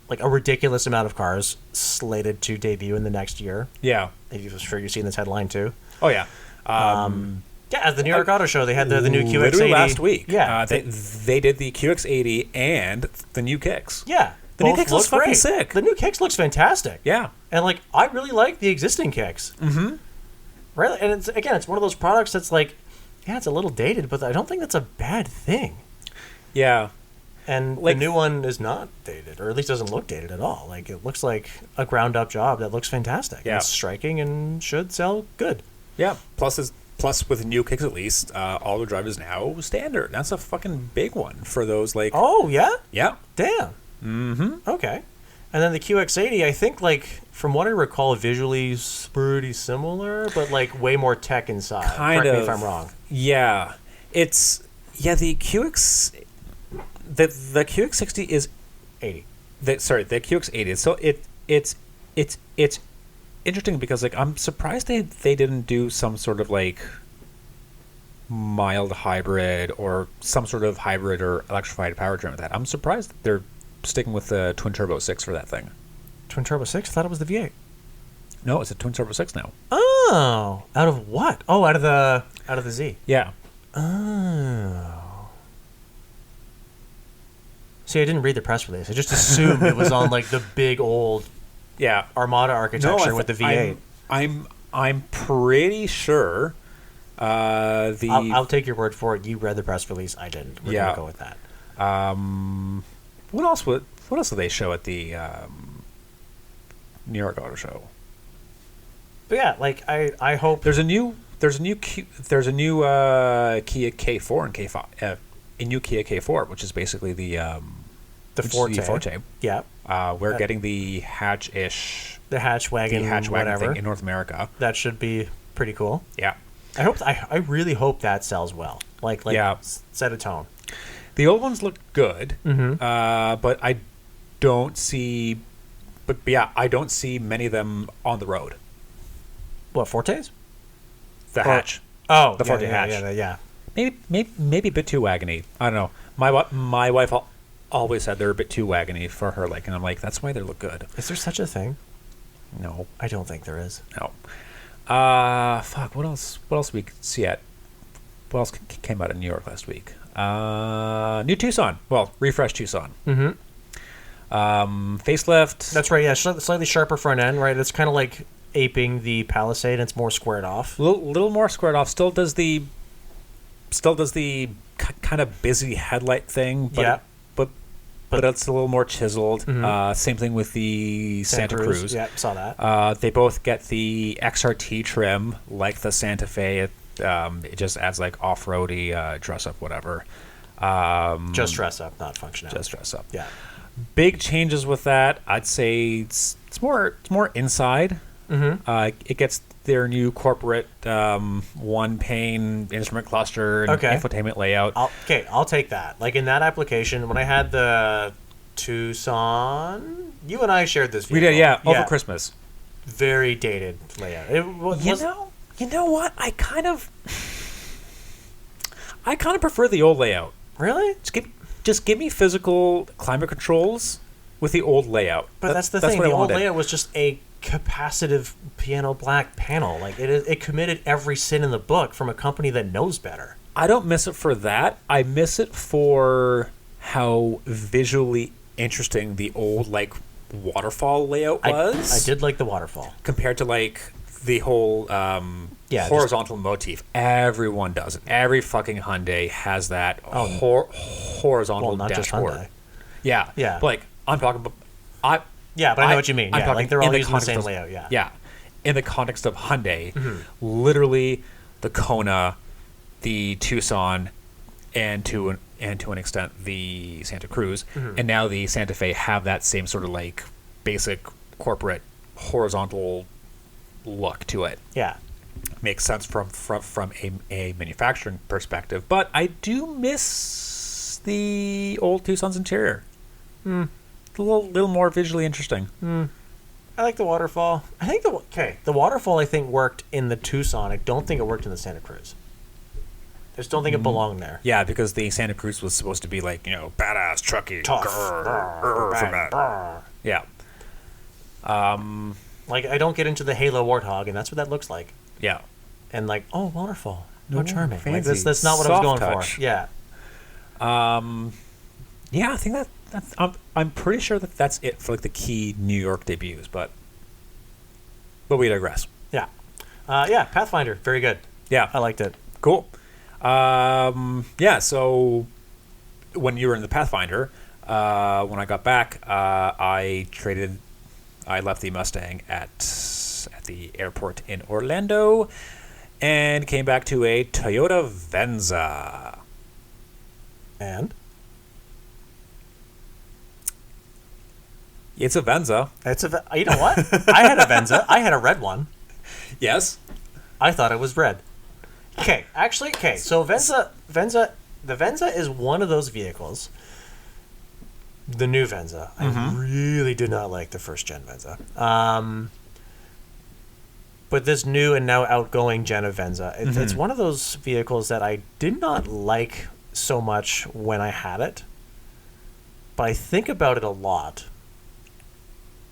like a ridiculous amount of cars slated to debut in the next year. Yeah, I'm sure you've seen this headline too. Oh yeah. Yeah, at the New York Auto Show, they had the new QX80. Literally last week. Yeah. They did the QX80 and the new Kicks. Yeah. The new Kicks looks fucking great. sick. The new Kicks looks fantastic. Yeah. And, like, I really like the existing Kicks. Mm-hmm. Right? And, it's one of those products that's, like, yeah, it's a little dated, but I don't think that's a bad thing. Yeah. And like, the new one is not dated, or at least doesn't look dated at all. Like, it looks like a ground-up job that looks fantastic. Yeah. It's striking and should sell good. Yeah. Plus, with new Kicks at least, all-wheel drive is now standard. That's a fucking big one for those, like... Oh, yeah? Yeah. Damn. Mm-hmm. Okay. And then the QX80, I think, like, from what I recall, visually is pretty similar, but, like, way more tech inside. Correct me if I'm wrong. Yeah. It's... Yeah, the QX... The QX60 is... 80. The QX80. So it's interesting because, like, I'm surprised they didn't do some sort of, like, mild hybrid or some sort of hybrid or electrified powertrain with that. I'm surprised that they're sticking with the twin turbo 6 for that thing. Twin turbo 6? I thought it was the V8. No, it's a twin turbo 6 now. Oh, out of what? Oh, out of the Z. Yeah. Oh. See, I didn't read the press release. I just assumed it was on like the big old Armada architecture with the V8. I'm pretty sure. I'll take your word for it. You read the press release. I didn't. We're gonna go with that. What else? What else did they show at the New York Auto Show? But yeah, like I hope there's a new Kia K4 and K5, a new Kia K4, which is basically the Forte. Yeah. We're getting the hatch-ish, the hatch wagon whatever thing in North America. That should be pretty cool. Yeah. I really hope that sells well. Like set a tone. The old ones look good, Mm-hmm. but I don't see. But yeah, I don't see many of them on the road. What, Fortes? The hatch. Oh, the Forte hatch. Yeah. Maybe a bit too wagony. I don't know. My wife always said they're a bit too wagony for her liking. And I'm like, that's why they look good. Is there such a thing? No, I don't think there is. No. Fuck. What else? What else we see at? What else came out in New York last week? New Tucson. Well, refreshed Tucson. Mm-hmm. Facelift. That's right. Yeah, slightly sharper front end. Right. It's kind of like aping the Palisade. And it's more squared off. Little more squared off. Still does the kind of busy headlight thing. But but it's a little more chiseled. Mm-hmm. Same thing with the Santa Cruz. Yeah, saw that. They both get the XRT trim, like the Santa Fe. It just adds like off-roady dress up, whatever. Just dress up, not functionality. Just dress up. Yeah. Big changes with that. I'd say it's more inside. Mm-hmm. It gets their new corporate one-pane instrument cluster and infotainment layout. I'll take that. Like in that application, when I had the Tucson, you and I shared this vehicle. We did, over Christmas. Very dated layout. You know what? I kind of prefer the old layout. Really? Just give me physical climate controls with the old layout. But that's the thing. The old layout was just a capacitive piano black panel. Like it committed every sin in the book from a company that knows better. I don't miss it for that. I miss it for how visually interesting the old like waterfall layout was. I did like the waterfall compared to like the whole horizontal motif. Everyone does it. Every fucking Hyundai has that horizontal not just dashboard. Hyundai. Yeah. But like I'm talking about. But I know what you mean. Yeah, like they're all using the same layout. Yeah. In the context of Hyundai, literally the Kona, the Tucson, and to an extent the Santa Cruz, and now the Santa Fe have that same sort of like basic corporate horizontal look to it. Yeah, makes sense from a manufacturing perspective, but I do miss the old Tucson's interior. A little more visually interesting. I like the waterfall. I think the waterfall I think worked in the Tucson. I don't think it worked in the Santa Cruz. I just don't think it belonged there. Yeah, because the Santa Cruz was supposed to be like, badass, trucky, tough, yeah. Like I don't get into the Halo Warthog, and that's what that looks like. Yeah. And like, waterfall, charming. Fancy. Like that's not what I was going touch. for. Yeah. Yeah, I think that's I'm pretty sure that's it for like the key New York debuts, but we digress. Yeah. Pathfinder, very good. Yeah, I liked it. Cool. So when you were in the Pathfinder, when I got back, I left the Mustang at the airport in Orlando and came back to a Toyota Venza. And? It's a Venza. You know what? I had a Venza. I had a red one. Yes. I thought it was red. Okay. So the Venza is one of those vehicles. The new Venza. I really did not like the first gen Venza. But this new and now outgoing gen of Venza, it's one of those vehicles that I did not like so much when I had it. But I think about it a lot.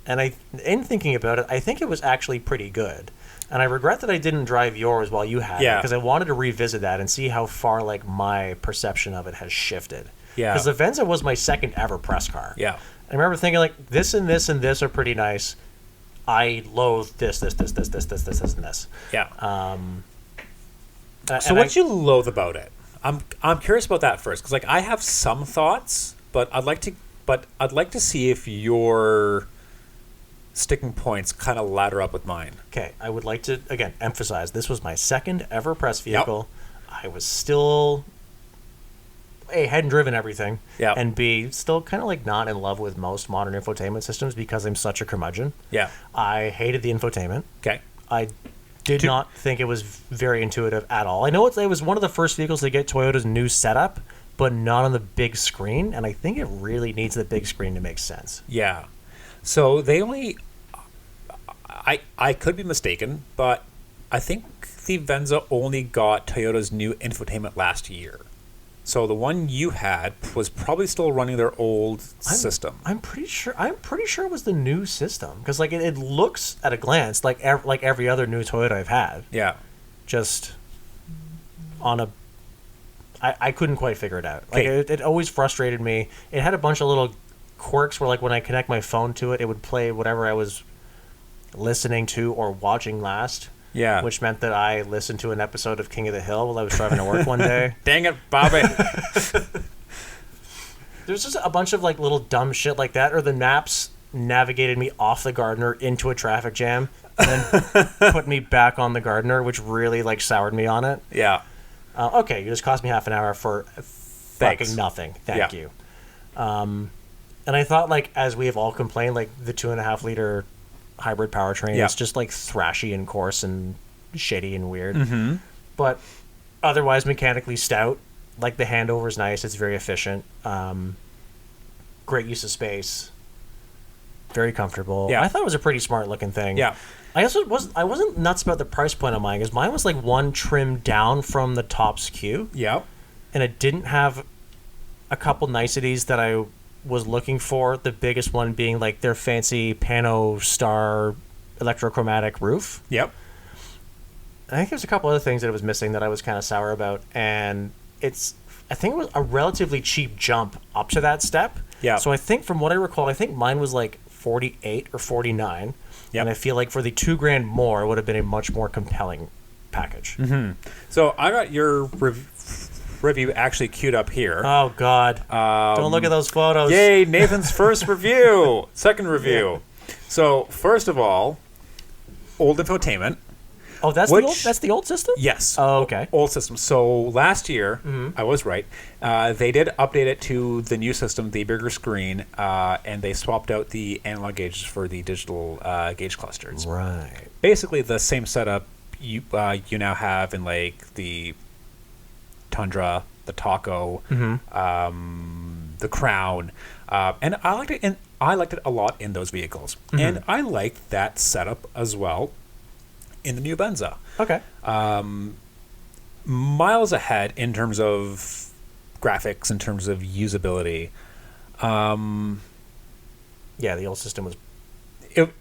And in thinking about it, I think it was actually pretty good. And I regret that I didn't drive yours while you had it, because I wanted to revisit that and see how far like my perception of it has shifted. Yeah. Because the Venza was my second ever press car. Yeah. I remember thinking like this and this and this are pretty nice. I loathe this, and this. Yeah. So what you loathe about it? I'm curious about that first, because like I have some thoughts, but I'd like to see if your sticking points kind of ladder up with mine. Okay, I would like to again emphasize this was my second ever press vehicle. Yep. I was still A, hadn't driven everything, and B, still kind of like not in love with most modern infotainment systems because I'm such a curmudgeon. Yeah, I hated the infotainment. Okay, I did not think it was very intuitive at all. I know it was one of the first vehicles to get Toyota's new setup, but not on the big screen, and I think it really needs the big screen to make sense. Yeah. So they only... I could be mistaken, but I think the Venza only got Toyota's new infotainment last year. So the one you had was probably still running their old system. I'm pretty sure it was the new system, because like it looks at a glance like every other new Toyota I've had. Yeah. Just on a... I couldn't quite figure it out. Like it always frustrated me. It had a bunch of little quirks where like when I connect my phone to it, it would play whatever I was listening to or watching last. Yeah. Which meant that I listened to an episode of King of the Hill while I was driving to work one day. Dang it, Bobby. There's just a bunch of like little dumb shit like that, or the maps navigated me off the Gardner into a traffic jam and then put me back on the Gardner, which really like soured me on it. Yeah. Okay, you just cost me half an hour for fucking nothing. Thank you. And I thought, like, as we have all complained, like the 2.5 liter hybrid powertrain is just like thrashy and coarse and shitty and weird. Mm-hmm. But otherwise mechanically stout. Like the handover is nice. It's very efficient. Great use of space. Very comfortable. Yeah. I thought it was a pretty smart looking thing. Yeah. I wasn't nuts about the price point on mine, because mine was like one trim down from the top SKU. Yeah. And it didn't have a couple niceties that I was looking for. The biggest one being like their fancy Pano Star electrochromatic roof. Yep. I think there's a couple other things that it was missing that I was kind of sour about, and I think it was a relatively cheap jump up to that step. Yeah. So I think from what I recall, I think mine was like 48 or 49. Yep. And I feel like for the $2,000 more, it would have been a much more compelling package. Mm-hmm. So I got your review actually queued up here. Oh, God. Don't look at those photos. Yay, Nathan's first review. Second review. Yeah. So, first of all, old infotainment. Oh, that's the old system? Yes. Oh, okay. Old system. So last year, I was right. They did update it to the new system, the bigger screen, and they swapped out the analog gauges for the digital gauge clusters. Right. Basically, the same setup you now have in like the Tundra, the Taco, the Crown, and I liked it. And I liked it a lot in those vehicles, and I liked that setup as well in the new Venza. Okay. Miles ahead in terms of graphics, in terms of usability. Yeah, the old system was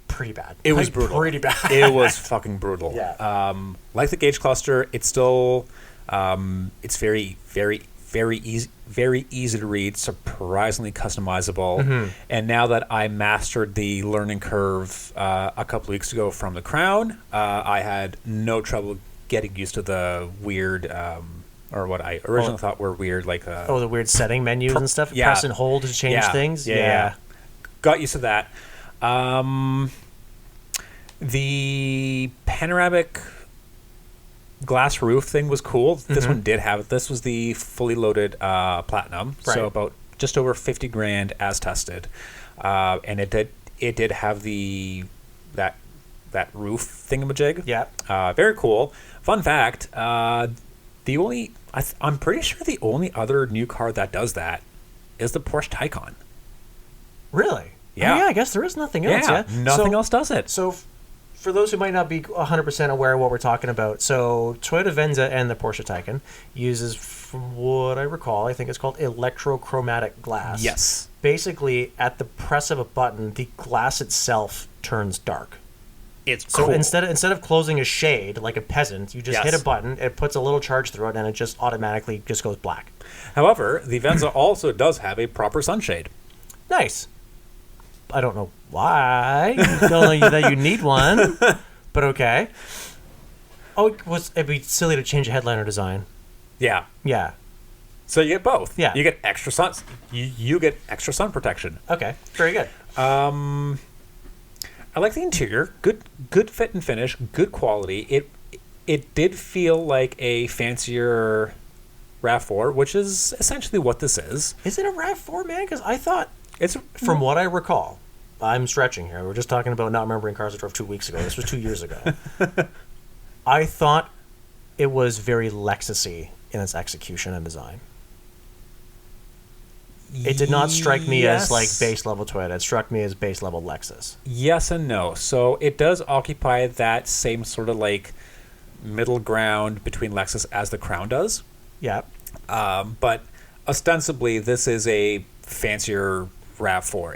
pretty bad. It was brutal. Pretty bad. It was fucking brutal. Yeah. Like the gauge cluster, it's still it's very, very, very easy to read, surprisingly customizable. And now that I mastered the learning curve a couple weeks ago from the Crown, I had no trouble getting used to the weird, or what I originally thought were weird, like the weird setting menus and stuff. Yeah. Press and hold to change things. Yeah. Got used to that. The panoramic glass roof thing was cool. This one did have it. This was the fully loaded Platinum, so about just over $50,000 as tested, and it did have that roof thingamajig. Yeah. Very cool. Fun fact: I'm pretty sure the only other new car that does that is the Porsche Taycan. Really? Yeah. Oh, yeah. I guess there is nothing else. Yeah. Nothing else does it. So. For those who might not be 100% aware of what we're talking about, so Toyota Venza and the Porsche Taycan uses, from what I recall, I think it's called electrochromatic glass. Yes. Basically, at the press of a button, the glass itself turns dark. It's so cool. instead of closing a shade like a peasant, you just hit a button, it puts a little charge through it, and it just automatically just goes black. However, the Venza also does have a proper sunshade. Nice. I don't know why. Don't know that you need one, but okay. Oh, it'd be silly to change a headliner design. Yeah. Yeah. So you get both. Yeah. You get extra sun. You get extra sun protection. Okay. Very good. I like the interior. Good fit and finish. Good quality. It did feel like a fancier RAV4, which is essentially what this is. Is it a RAV4, man? Because I thought. It's from what I recall, I'm stretching here. We're just talking about not remembering cars I drove 2 weeks ago. This was 2 years ago. I thought it was very Lexus-y in its execution and design. It did not strike me as like base level Toyota. It struck me as base level Lexus. Yes and no. So it does occupy that same sort of like middle ground between Lexus as the Crown does. Yeah. But ostensibly, this is a fancier RAV4.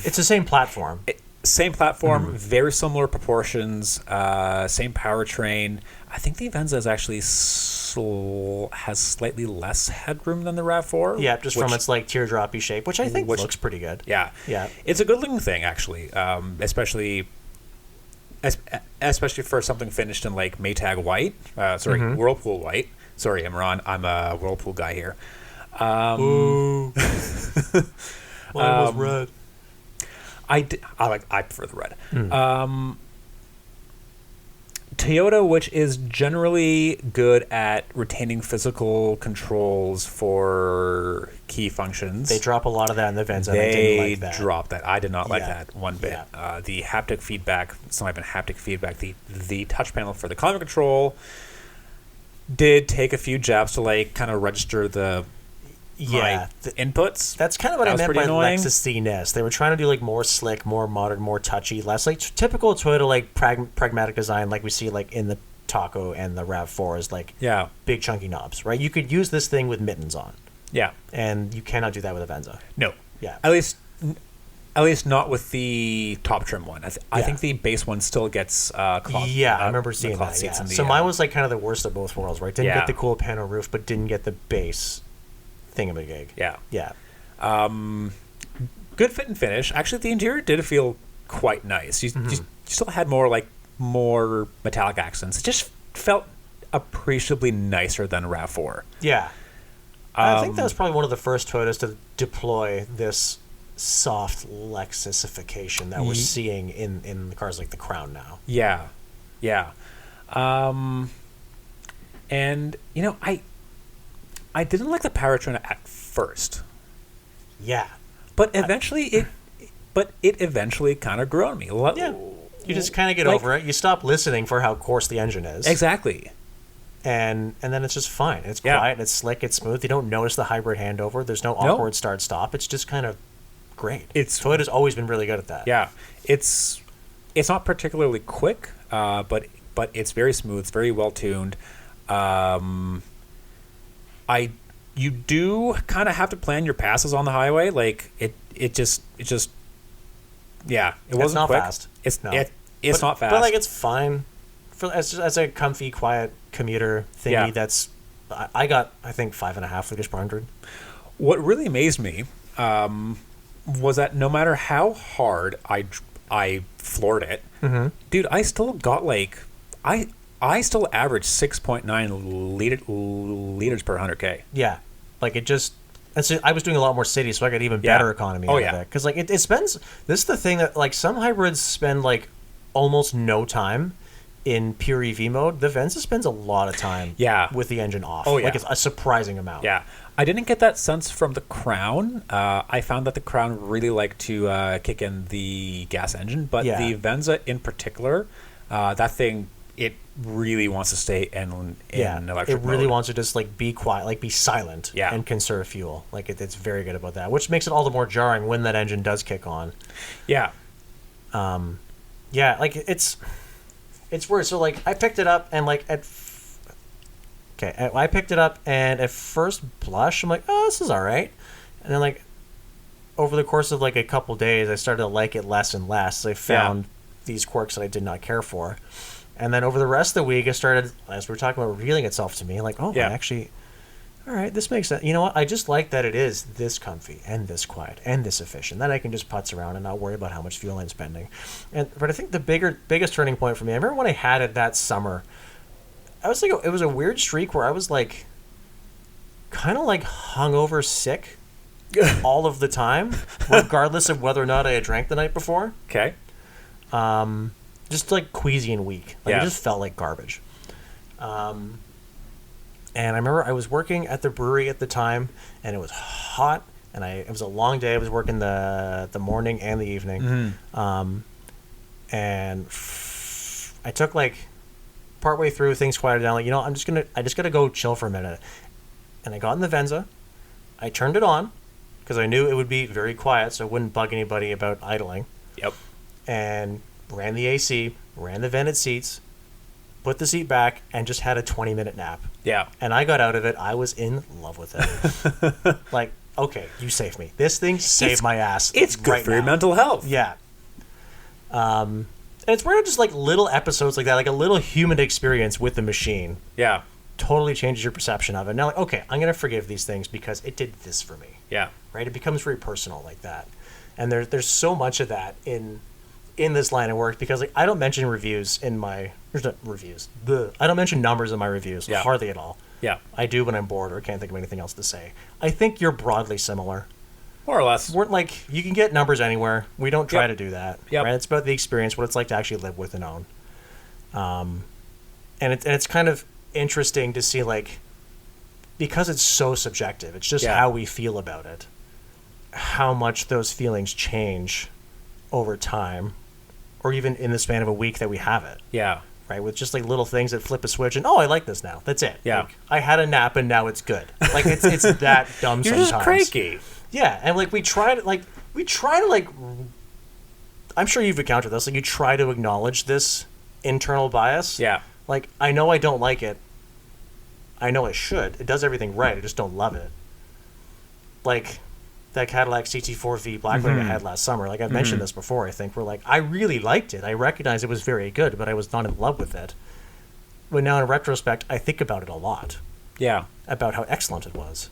It's the same platform. Same platform, very similar proportions, same powertrain. I think the Venza is actually has slightly less headroom than the RAV4. Yeah, just from its like teardroppy shape, which I think looks pretty good. Yeah, yeah, it's a good looking thing actually, especially for something finished in like Maytag white. Whirlpool white. Sorry, Imran, I'm a Whirlpool guy here. Ooh. Mine was red. I prefer the red. Toyota, which is generally good at retaining physical controls for key functions. They drop a lot of that in the Venza. They drop that. I did not like that one bit. Yeah. The haptic feedback, it's not even haptic feedback, the touch panel for the climate control did take a few jabs to like kind of register the inputs. That's kind of what I meant by Lexus-ness. They were trying to do like more slick, more modern, more touchy, less like typical Toyota like pragmatic design like we see like in the Taco and the RAV4 is like big chunky knobs, right? You could use this thing with mittens on. Yeah. And you cannot do that with a Venza. No. Yeah. At least not with the top trim one. I think the base one still gets cloth. Yeah, I remember seeing that. Yeah. So mine was like kind of the worst of both worlds, right? Didn't get the cool panel roof, but didn't get the base thingamajig. Yeah. Yeah. good fit and finish. Actually, the interior did feel quite nice. You still had more metallic accents. It just felt appreciably nicer than RAV4. Yeah. I think that was probably one of the first Toyotas to deploy this soft Lexusification that we're seeing in the cars like the Crown now. Yeah. And, I didn't like the powertrain at first. Yeah. But eventually it eventually kind of grew on me. Yeah. You just kind of get over it. You stop listening for how coarse the engine is. Exactly. And then it's just fine. It's quiet, it's slick, it's smooth. You don't notice the hybrid handover. There's no awkward start-stop. It's just kind of great. Toyota's always been really good at that. Yeah. It's not particularly quick, but it's very smooth. It's very well-tuned. You do kind of have to plan your passes on the highway. Like, it wasn't not quick. Fast. It's not fast. But, like, it's fine. As a comfy, quiet commuter thingy, I got, I think, 5.5 liters per 100. What really amazed me was that no matter how hard I floored it, dude, I still got I still averaged 6.9 liters per 100K. Yeah, like it just. And so I was doing a lot more city, so I got even better economy out of it. Because like it spends. This is the thing that like some hybrids spend like almost no time in pure EV mode. The Venza spends a lot of time with the engine off. Like it's a surprising amount. Yeah. I didn't get that sense from the Crown. I found that the Crown really liked to kick in the gas engine, but the Venza in particular, that thing, it really wants to stay in electric it really mode. wants to just like be quiet, like be silent and conserve fuel. Like it's very good about that, which makes it all the more jarring when that engine does kick on. Yeah. Like it's weird. So like I picked it up and like I picked it up and at first blush I'm like, oh, this is all right. And then like over the course of like a couple days I started to like it less and less. I found these quirks that I did not care for. And then over the rest of the week, I started, as we were talking about, revealing itself to me. Like, actually, all right, this makes sense. You know what? I just like that it is this comfy and this quiet and this efficient. Then I can just putz around and not worry about how much fuel I'm spending. But I think the biggest turning point for me, I remember when I had it that summer, I was like, it was a weird streak where I was like, kind of like hungover sick all of the time, regardless of whether or not I had drank the night before. Okay. Just like queasy and weak. Like it just felt like garbage. And I remember I was working at the brewery at the time, and it was hot, and it was a long day. I was working the morning and the evening. And I took like partway through, things quieted down. Like, I just gotta go chill for a minute. And I got in the Venza. I turned it on because I knew it would be very quiet, so it wouldn't bug anybody about idling. Yep. And ran the AC, ran the vented seats, put the seat back, and just had a 20-minute nap. Yeah. And I got out of it. I was in love with it. Like, okay, you saved me. This thing saved my ass. It's good for your mental health. Yeah. And it's weird, just like little episodes like that, like a little human experience with the machine. Yeah. Totally changes your perception of it. Now, like, okay, I'm going to forgive these things because it did this for me. Yeah. Right? It becomes very personal like that. And there's so much of that in this line of work because like I don't mention reviews in my reviews. I don't mention numbers in my reviews hardly at all. Yeah, I do when I'm bored or can't think of anything else to say. I think you're broadly similar, more or less. We're like you can get numbers anywhere. We don't try to do that. Yeah, right? It's about the experience, what it's like to actually live with and own. And it's kind of interesting to see like because it's so subjective. It's just how we feel about it. How much those feelings change over time. Or even in the span of a week that we have it. Yeah. Right? With just like little things that flip a switch and, I like this now. That's it. Yeah. Like, I had a nap and now it's good. Like it's that dumb You're sometimes. Just cranky. Yeah. And like we try to I'm sure you've encountered this. Like you try to acknowledge this internal bias. Yeah. Like I know I don't like it. I know I should. It does everything right. I just don't love it. Like that Cadillac CT4V Blackwing I had last summer. Like I've mentioned this before, I think. We're like, I really liked it. I recognize it was very good, but I was not in love with it. But now in retrospect, I think about it a lot. Yeah. About how excellent it was.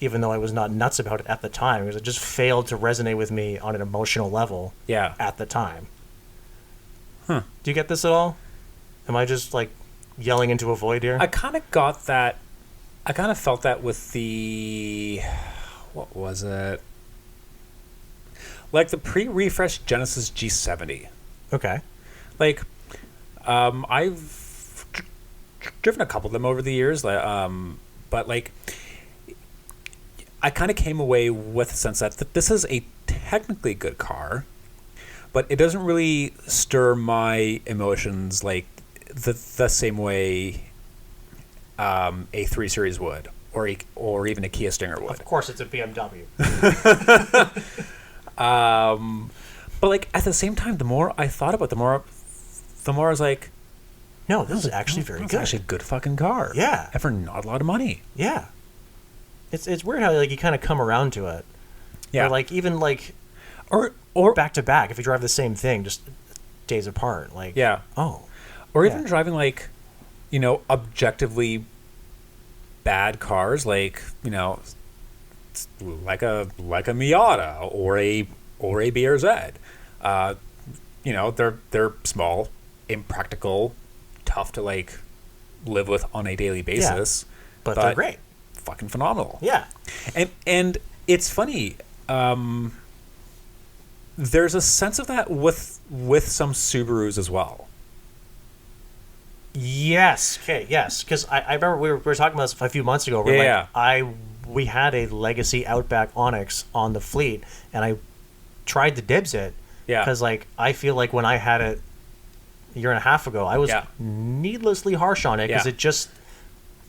even though I was not nuts about it at the time. Because it just failed to resonate with me on an emotional level at the time. Huh. Do you get this at all? Am I just, like, yelling into a void here? I kind of got that. I kind of felt that with the... What was it? Like the pre-refreshed Genesis G70. Okay. Like, I've driven a couple of them over the years, but like, I kind of came away with a sense that this is a technically good car, but it doesn't really stir my emotions like the same way a 3 Series would, or even a Kia Stinger would. Of course, it's a BMW. But like at the same time, the more I thought about it, the more I was like, no, this is actually very good. It's actually a good fucking car. Yeah. And for not a lot of money. Yeah. It's weird how like you kind of come around to it. Yeah. Or like even like or back to back if you drive the same thing just days apart. Like or even driving like, you know, objectively bad cars like, you know, like a Miata or a BRZ. You know, they're small, impractical, tough to like live with on a daily basis. Yeah, but they're great. Fucking phenomenal. Yeah. And it's funny, there's a sense of that with some Subarus as well. Yes. Okay. Yes. Because I remember we were talking about this a few months ago. We had a Legacy Outback Onyx on the fleet, and I tried to dibs it. Yeah. Because like I feel like when I had it a year and a half ago, I was needlessly harsh on it because it just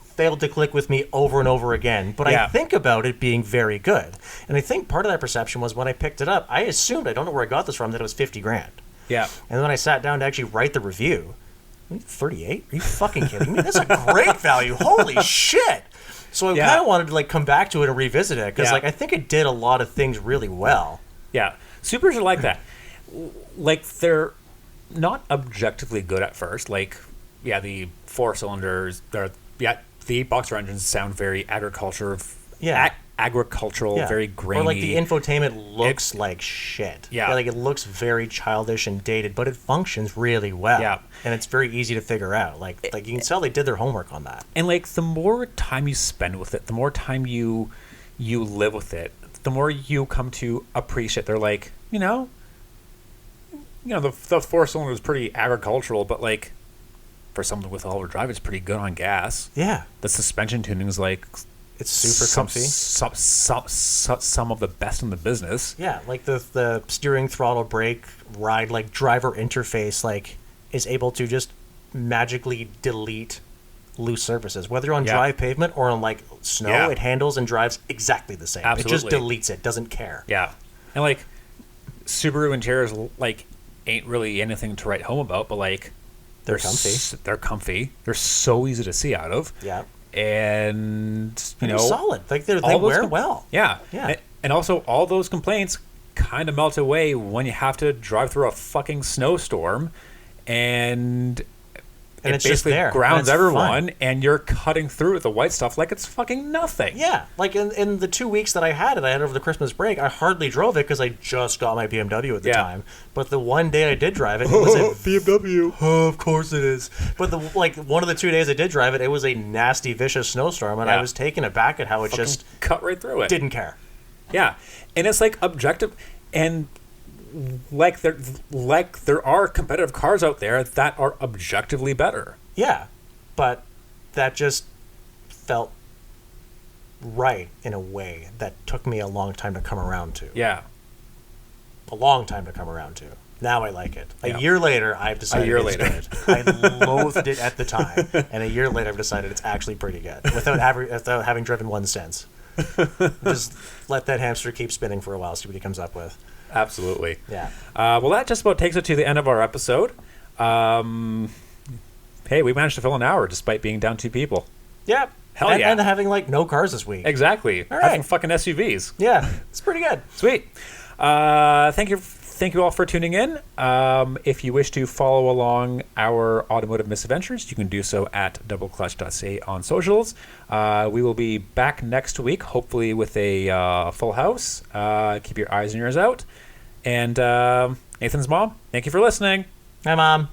failed to click with me over and over again. But I think about it being very good, and I think part of that perception was when I picked it up, I assumed, I don't know where I got this from, that it was $50,000. Yeah. And then when I sat down to actually write the review, 38? Are you fucking kidding me? That's a great value. Holy shit. So I kind of wanted to like come back to it and revisit it because like I think it did a lot of things really well. Yeah. Supers are like that. Like they're not objectively good at first. Like, the 4 cylinders, the 8-boxer engines sound very agricultural, very grainy. Or like the infotainment looks like shit. Yeah. Like it looks very childish and dated, but it functions really well. Yeah. And it's very easy to figure out. Like you can tell they did their homework on that. And like the more time you spend with it, the more time you live with it, the more you come to appreciate. They're like, the 4 cylinder is pretty agricultural, but like for something with all-wheel drive, it's pretty good on gas. Yeah. The suspension tuning is like it's super comfy. Some of the best in the business. Yeah, like the steering, throttle, brake, ride, like driver interface, like is able to just magically delete loose surfaces, whether you're on dry pavement or on like snow. It handles and drives exactly the same. Absolutely. It just deletes it, doesn't care. Yeah, and like Subaru interiors like ain't really anything to write home about, but like they're comfy. They're comfy. They're so easy to see out of. Yeah. And solid. Like they wear well. Yeah. And also all those complaints kind of melt away when you have to drive through a fucking snowstorm, and it it's basically just there. grounds everyone, fun. And you're cutting through the white stuff like it's fucking nothing. Yeah, like in the 2 weeks that I had over the Christmas break, I hardly drove it because I just got my BMW at the time. But the one day I did drive it, it was a BMW. Oh, of course it is. But one of the 2 days I did drive it, it was a nasty, vicious snowstorm, and I was taken aback at how it fucking just cut right through it. Didn't care. Yeah, and it's like objective, and like there are competitive cars out there that are objectively better. Yeah, but that just felt right in a way that took me a long time to come around to. Yeah. A long time to come around to. Now I like it. A year later, I've decided it's good. I loathed it at the time, and a year later, I've decided it's actually pretty good without having driven one since. Just let that hamster keep spinning for a while, see what he comes up with. Absolutely. Yeah. Well, that just about takes it to the end of our episode. Hey, we managed to fill an hour despite being down 2 people. Yeah. Hell yeah. And having like no cars this week. Exactly. All right. Having fucking SUVs. Yeah, it's pretty good. Sweet. Thank thank you all for tuning in. If you wish to follow along our automotive misadventures, you can do so at doubleclutch.ca on socials. We will be back next week, hopefully with a full house. Keep your eyes and ears out. And Nathan's mom, thank you for listening. Hi, Mom.